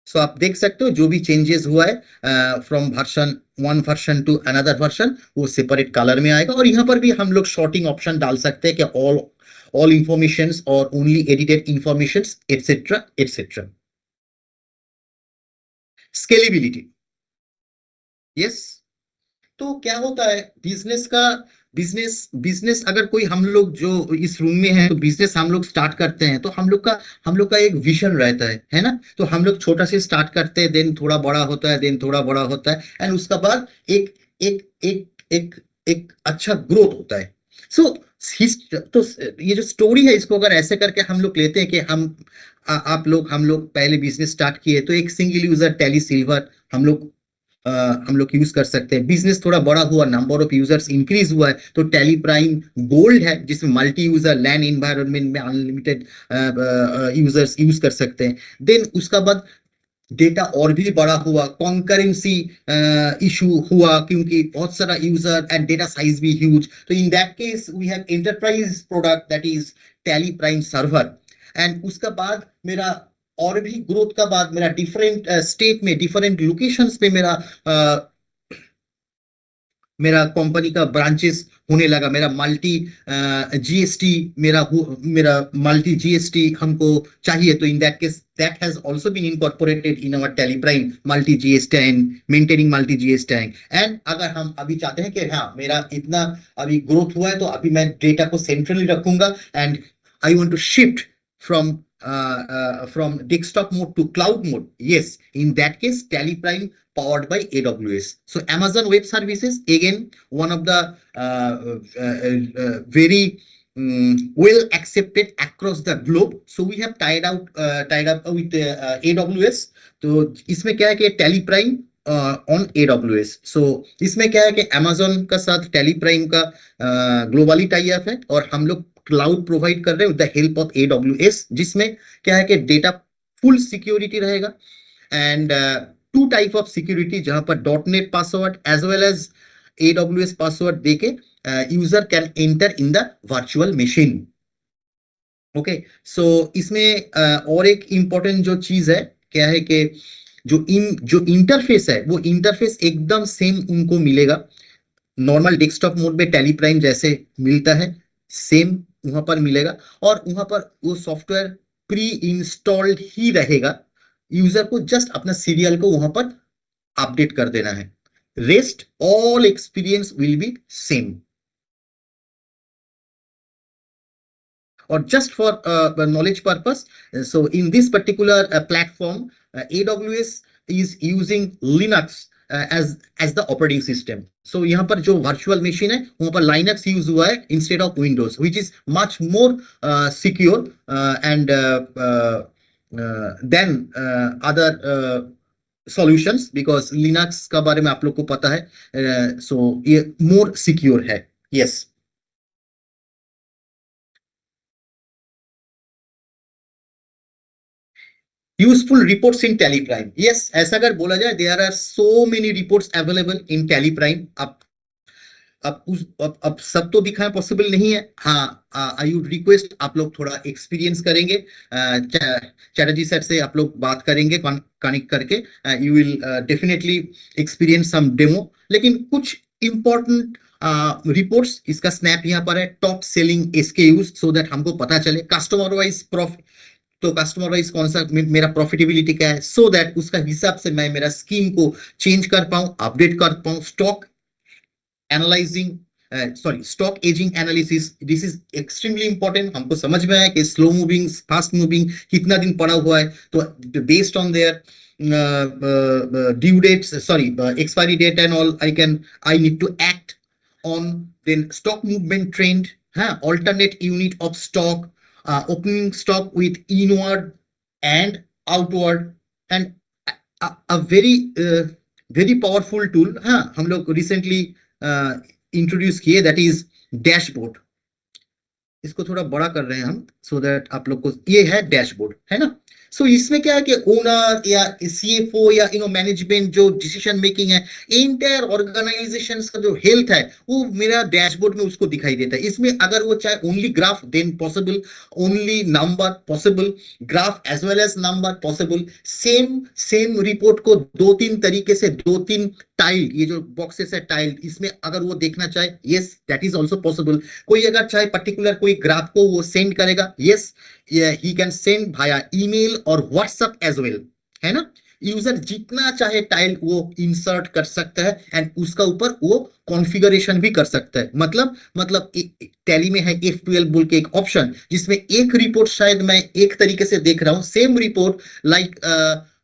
S1: सो आप देख सकते हो जो भी चेंजेस हुआ है from version 1 to another version, वो सेपरेट कलर में आएगा। और यहाँ पर भी हम लोग शॉर्टिंग ऑप्शन डाल सकते हैं कि ऑल इंफॉर्मेशन और only edited information etcetera etcetera. Scalability, yes. तो क्या होता है बिजनेस का, बिजनेस बिजनेस अगर कोई, हम लोग जो इस रूम में हैं तो बिजनेस हम लोग स्टार्ट करते हैं तो हम लोग का एक विजन रहता है ना। तो हम लोग छोटा से स्टार्ट करते हैं, देन थोड़ा बड़ा होता है, देन थोड़ा बड़ा होता है, एंड उसका बाद एक एक एक एक एक अच्छा ग्रोथ होता है। सो तो ये जो स्टोरी है इसको अगर ऐसे करके हम लोग लेते हैं कि आप लोग, हम लोग पहले बिजनेस स्टार्ट किए तो एक सिंगल यूजर टैली सिल्वर हम लोग यूज कर सकते हैं। बिजनेस थोड़ा बड़ा हुआ, नंबर ऑफ यूजर्स इंक्रीज हुआ है, तो टैली प्राइम गोल्ड है जिसमें मल्टी यूजर लैन एनवायरनमेंट में अनलिमिटेड यूजर्स यूज कर सकते हैं। देन उसका बाद डेटा और भी बड़ा हुआ, कॉन्करेंसी इशू हुआ क्योंकि बहुत सारा यूजर एंड डेटा साइज भी ह्यूज, तो in that case we have enterprise product that is Tally Prime server. And उसका बाद मेरा और भी ग्रोथ का बाद मेरा डिफरेंट स्टेट में, डिफरेंट लोकेशंस पे मेरा कंपनी का ब्रांचेस होने लगा। मेरा मल्टी जीएसटी, मेरा मल्टी जीएसटी हमको चाहिए, तो in that case that has also been incorporated in our Tally Prime multi GST and maintaining multi GST. And अगर हम अभी चाहते हैं कि हाँ मेरा इतना अभी ग्रोथ हुआ है तो अभी मैं डेटा को सेंट्रली रखूंगा and I want to shift from from desktop mode to cloud mode. Yes, in that case, Tally Prime powered by AWS. So Amazon Web Services, again, one of the very well accepted across the globe. So we have tied up with AWS. तो इसमें क्या है कि Tally Prime on AWS। सो इसमें क्या है कि Amazon का साथ Tally Prime का ग्लोबली टाई अप है और हम लोग क्लाउड प्रोवाइड कर रहे हैं with the help of AWS, जिसमें क्या है कि डेटा फुल सिक्योरिटी रहेगा and two type of security, जहां पर .NET password as well as AWS password देके user can enter in the virtual machine. Okay, so इसमें और एक इंपॉर्टेंट जो चीज है क्या है कि जो इंटरफेस है वो इंटरफेस एकदम सेम उनको मिलेगा। नॉर्मल डेस्कटॉप मोड में टैली प्राइम जैसे मिलता है सेम वहां पर मिलेगा, और वहां पर वो सॉफ्टवेयर प्री इंस्टॉल्ड ही रहेगा। यूजर को जस्ट अपना सीरियल को वहां पर अपडेट कर देना है, rest all experience will be same. or just for knowledge purpose, so in this particular platform, AWS is using Linux as the operating system. So यहाँ पर जो virtual machine है वहाँ पर Linux use हुआ है instead of Windows, which is much more secure and than other solutions, because Linux का बारे में आप लोग को पता है, so ये more secure है। yes। Useful reports in Tally Prime, yes, ऐसा अगर बोला जाए there are so many reports available in Tally Prime. अब सब तो दिखाना पॉसिबल नहीं है। हाँ, आई वुड रिक्वेस्ट आप लोग थोड़ा एक्सपीरियंस करेंगे, चैटर्जी सेट से आप लोग बात करेंगे कनेक्ट करके, you will definitely experience some demo. लेकिन कुछ इंपॉर्टेंट रिपोर्ट्स, इसका स्नैप यहाँ पर है, top selling SKUs, so that हमको पता चले कस्टमर वाइज प्रॉफिट, तो कस्टमर वाइज कौन सा मेरा प्रॉफिटेबिलिटी क्या है, सो दैट उसका हिसाब से मैं मेरा स्कीम को चेंज कर पाऊं, अपडेट कर पाऊं। Stock analysing, sorry, stock ageing analysis, this is extremely important. हमको समझ में आया कि स्लो मूविंग फास्ट मूविंग कितना दिन पड़ा हुआ है, तो based on their due dates, sorry, expiry date and all, I need to act on. Then stock movement trend, alternate unit of stock, opening stock with inward and outward, and a very powerful tool, हम लोग recently introduce किए, that is dashboard. इसको थोड़ा बड़ा कर रहे हैं हम, सो दैट आप लोग को ये है डैशबोर्ड, है ना। सो इसमें क्या है कि ओनर या सीएफओ या मैनेजमेंट जो डिसीजन मेकिंग है, इंटायर ऑर्गेनाइजेशन का जो हेल्थ है, वो मेरा डैशबोर्ड में उसको दिखाई देता है। इसमें अगर वो चाहे only graph then possible, only number possible, graph as well as number possible. Same same report को दो तीन तरीके से, दो तीन टाइल, ये जो बॉक्सेस है टाइल, इसमें अगर वो देखना चाहे, yes that is also possible. कोई अगर चाहे पर्टिकुलर कोई ग्राफ को वो सेंड करेगा, yes he can send Bhaya email और व्हाट्सएप एज वेल, है ना। यूजर जितना चाहे टाइल वो इंसर्ट कर सकता है एंड उसका ऊपर वो कॉन्फ़िगरेशन भी कर सकता है। मतलब टैली में है F12 बोल के एक ऑप्शन, जिसमें एक रिपोर्ट शायद मैं एक तरीके से देख रहा हूं, same report like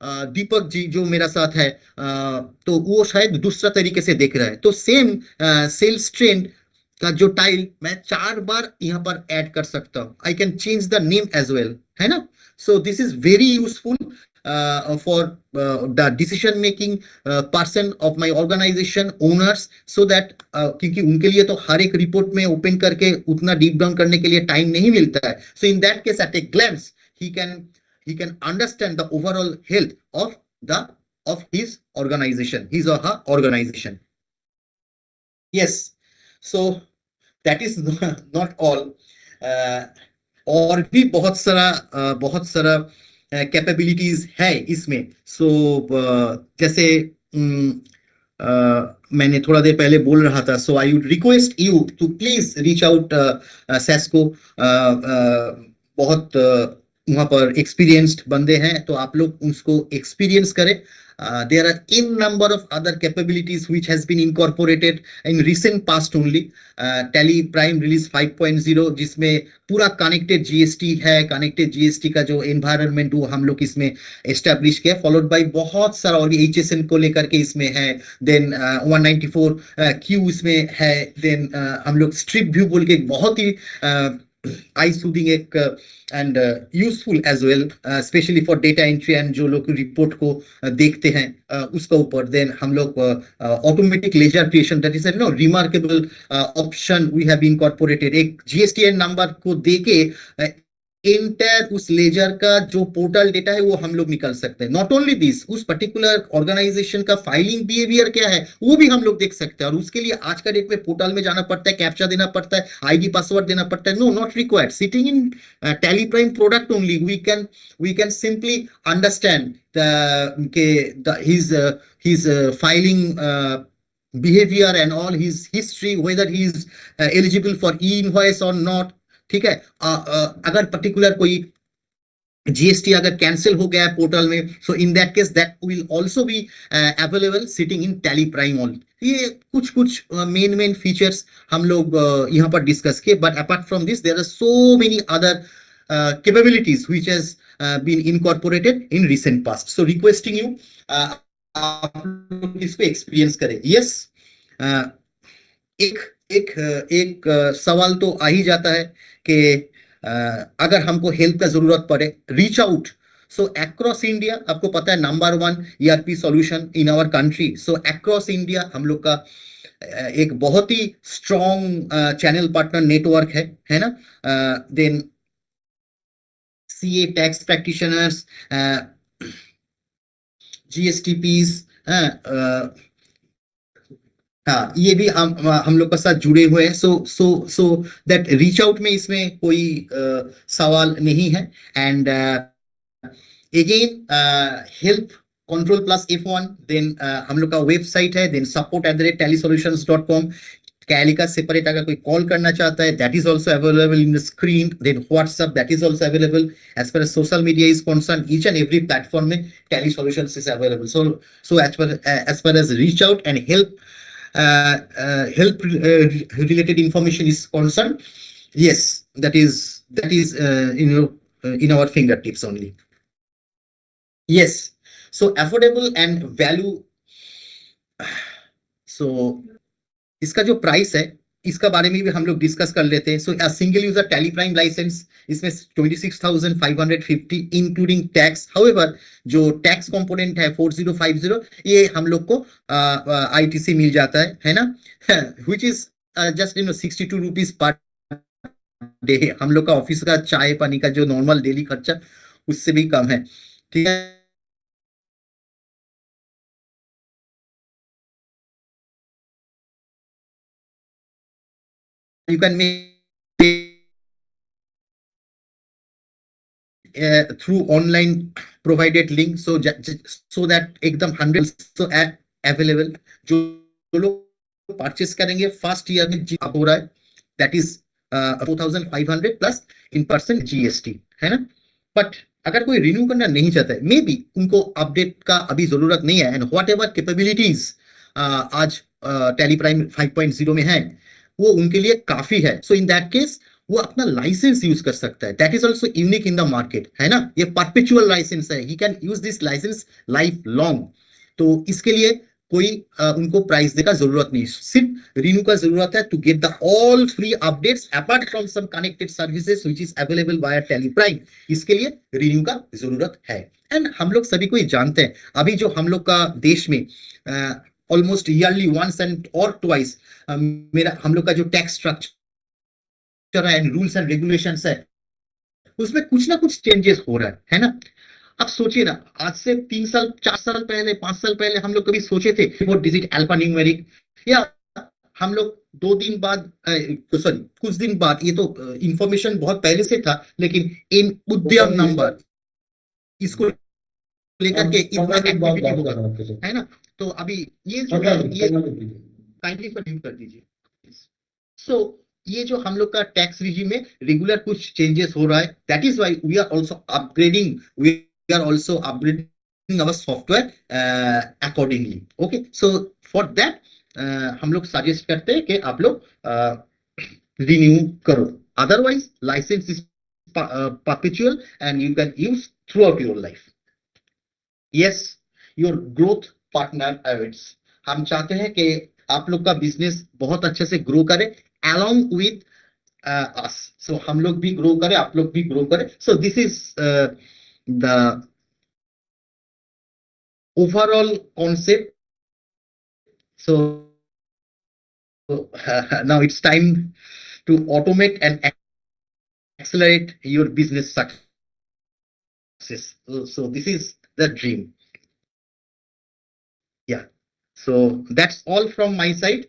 S1: Deepak ji जो मेरा साथ है, तो वो शायद दूसरा तरीके से देख रहा है। तो सेम सेल्स ट्रेंड का जो टाइल मैं 4 बार यहाँ पर ऐड कर सकता हूँ। I can change the name as well, है ना। So this is very useful for the decision making person of my organisation owners, so that क्योंकि उनके लिए तो हर एक रिपोर्ट में ओपन करके उतना डीप डाउन करने के लिए टाइम नहीं मिलता है। So in that case at a glance he can understand the overall health of the of his organization, his or her organization. Yes, so that is not all. और भी बहुत सारा कैपेबिलिटीज है इसमें। सो जैसे मैंने थोड़ा देर पहले बोल रहा था, so I would request you to please reach out Cisco. बहुत वहां पर एक्सपीरियंस्ड बंदे हैं, तो आप लोग उसको एक्सपीरियंस करें। there are in number of other capabilities which has been incorporated in recent past only. Tally Prime Release 5.0 जिसमें पूरा कनेक्टेड जीएसटी है, कनेक्टेड जीएसटी का जो एनवायरनमेंट वो हम लोग इसमें एस्टेब्लिश किया, फॉलोड बाय बहुत सारा और एचएसएन को लेकर के इसमें है। देन 194 क्यू इसमें है। देन हम लोग स्ट्रिप व्यू बोल के बहुत ही आई सूदिंग एक and useful as well, specially for data entry and जो लोग रिपोर्ट को देखते हैं उसका ऊपर। देन हम लोग automatic ledger creation, that is no remarkable option we have incorporated. एक जीएसटीएन नंबर को देके इंटर उस लेजर का जो पोर्टल डेटा है वो हम लोग निकल सकते हैं। नॉट ओनली दिस, उस पर्टिकुलर ऑर्गेनाइजेशन का फाइलिंग बिहेवियर क्या है वो भी हम लोग देख सकते हैं। और उसके लिए आज का डेट में पोर्टल में जाना पड़ता है, कैप्चा देना पड़ता है, आईडी पासवर्ड देना पड़ता है। No, not required. Sitting in Tally Prime product only we can simply understand his filing behavior and all his history, whether he is eligible for e-invoice or not। ठीक है। अगर particular कोई GST अगर cancel हो गया है portal में, so in that case that will also be available sitting in Tally Prime all. ये कुछ मेन फीचर्स हम लोग यहाँ पर डिस्कस किए, but apart from this there are so many other capabilities which has been incorporated in recent past. So requesting you आप लोग इसको एक्सपीरियंस करें। यस, एक एक एक सवाल तो आ ही जाता है कि अगर हमको हेल्प का जरूरत पड़े, reach out. So across India आपको पता है number 1 ERP solution in our country. So across India हम लोग का एक बहुत ही स्ट्रॉन्ग चैनल पार्टनर नेटवर्क है ना। Then CA tax practitioners, GSTPs, हाँ ये भी हम लोग के साथ जुड़े हुए हैं। सो दैट रीच आउट में इसमें कोई सवाल नहीं है। And again help control plus F1, देन हम लोग का वेबसाइट है, देन support@tallysolutions.com। टैली का सेपरेट अगर कोई कॉल करना चाहता है, that is also available in the screen. Then WhatsApp, that is also available. As far as social media is concern, each and every platform में Tally solutions is available. So as far as reach out and help related information is concerned, yes, that is in our fingertips only. Yes, so affordable and value। so इसका जो price है इसका बारे में भी हम लोग डिस्कस कर लेते हैं। So single user Tally Prime licence इसमें 26,550 इंक्लूडिंग टैक्स। हाउएवर जो टैक्स कंपोनेंट है 4050 ये हम लोग को आईटीसी मिल जाता है ना, which is just 62 rupees per day. हम लोग का ऑफिस का चाय पानी का जो नॉर्मल डेली खर्चा उससे भी कम है। ठीक है, you can make through online provided link, so that एकदम 100 so available, जो लोग परचेस करेंगे फर्स्ट ईयर में आप हो रहा है that is 4500 plus in person GST, है ना। बट अगर कोई रिन्यू करना नहीं चाहता है, मे बी उनको अपडेट का अभी जरूरत नहीं है, एंड व्हाट एवर कैपेबिलिटीज आज टैली प्राइम 5.0 में है वो उनके लिए काफी है। सो इन दैट केस वो अपना लाइसेंस यूज कर सकता है, that is also unique in the market, है ना। ये परपेचुअल लाइसेंस है, he can use this licence lifelong. तो इसके लिए कोई उनको प्राइस देने का जरूरत नहीं, सिर्फ रिन्यू का जरूरत है to get the all free updates apart from some connected services which is available via Tally Prime. इसके लिए रिन्यू का जरूरत है। एंड हम लोग सभी को ही जानते हैं, अभी जो हम लोग का देश में ऑलमोस्ट ईयरली वंस एंड और ट्वाइस मेरा हम लोग का जो tax structure and rules and regulations है उसमें कुछ ना कुछ चेंजेस हो रहा है ना। अब सोचिए ना, आज से 3 साल 4 साल पहले 5 साल पहले हम लोग कभी सोचे थे 4 डिजिट अल्फा न्यूमेरिक, या हम लोग 2 दिन बाद सॉरी कुछ दिन बाद, ये तो इंफॉर्मेशन बहुत पहले से था, लेकिन इन उद्यम नंबर इसको लेकर के इतना एक्टिविटी होगा, है ना। तो अभी ये जो है ये काइंडली फॉर कर दीजिए। सो ये जो हम लोग का टैक्स रिजीम में रेगुलर कुछ चेंजेस हो रहा है, that is why we are also upgrading our software accordingly. Okay, so for that हम लोग सजेस्ट करते हैं कि आप लोग रिन्यू करो, otherwise licence is perpetual and you can use throughout your life. Yes, your growth partner awaits. हम चाहते हैं कि आप लोग का बिजनेस बहुत अच्छे से ग्रो करे along with us. So हम लोग भी ग्रो करें, आप लोग भी ग्रो करें. So this is the overall concept. So now it's time to automate and accelerate your business success. So this is the dream. Yeah. So that's all from my side.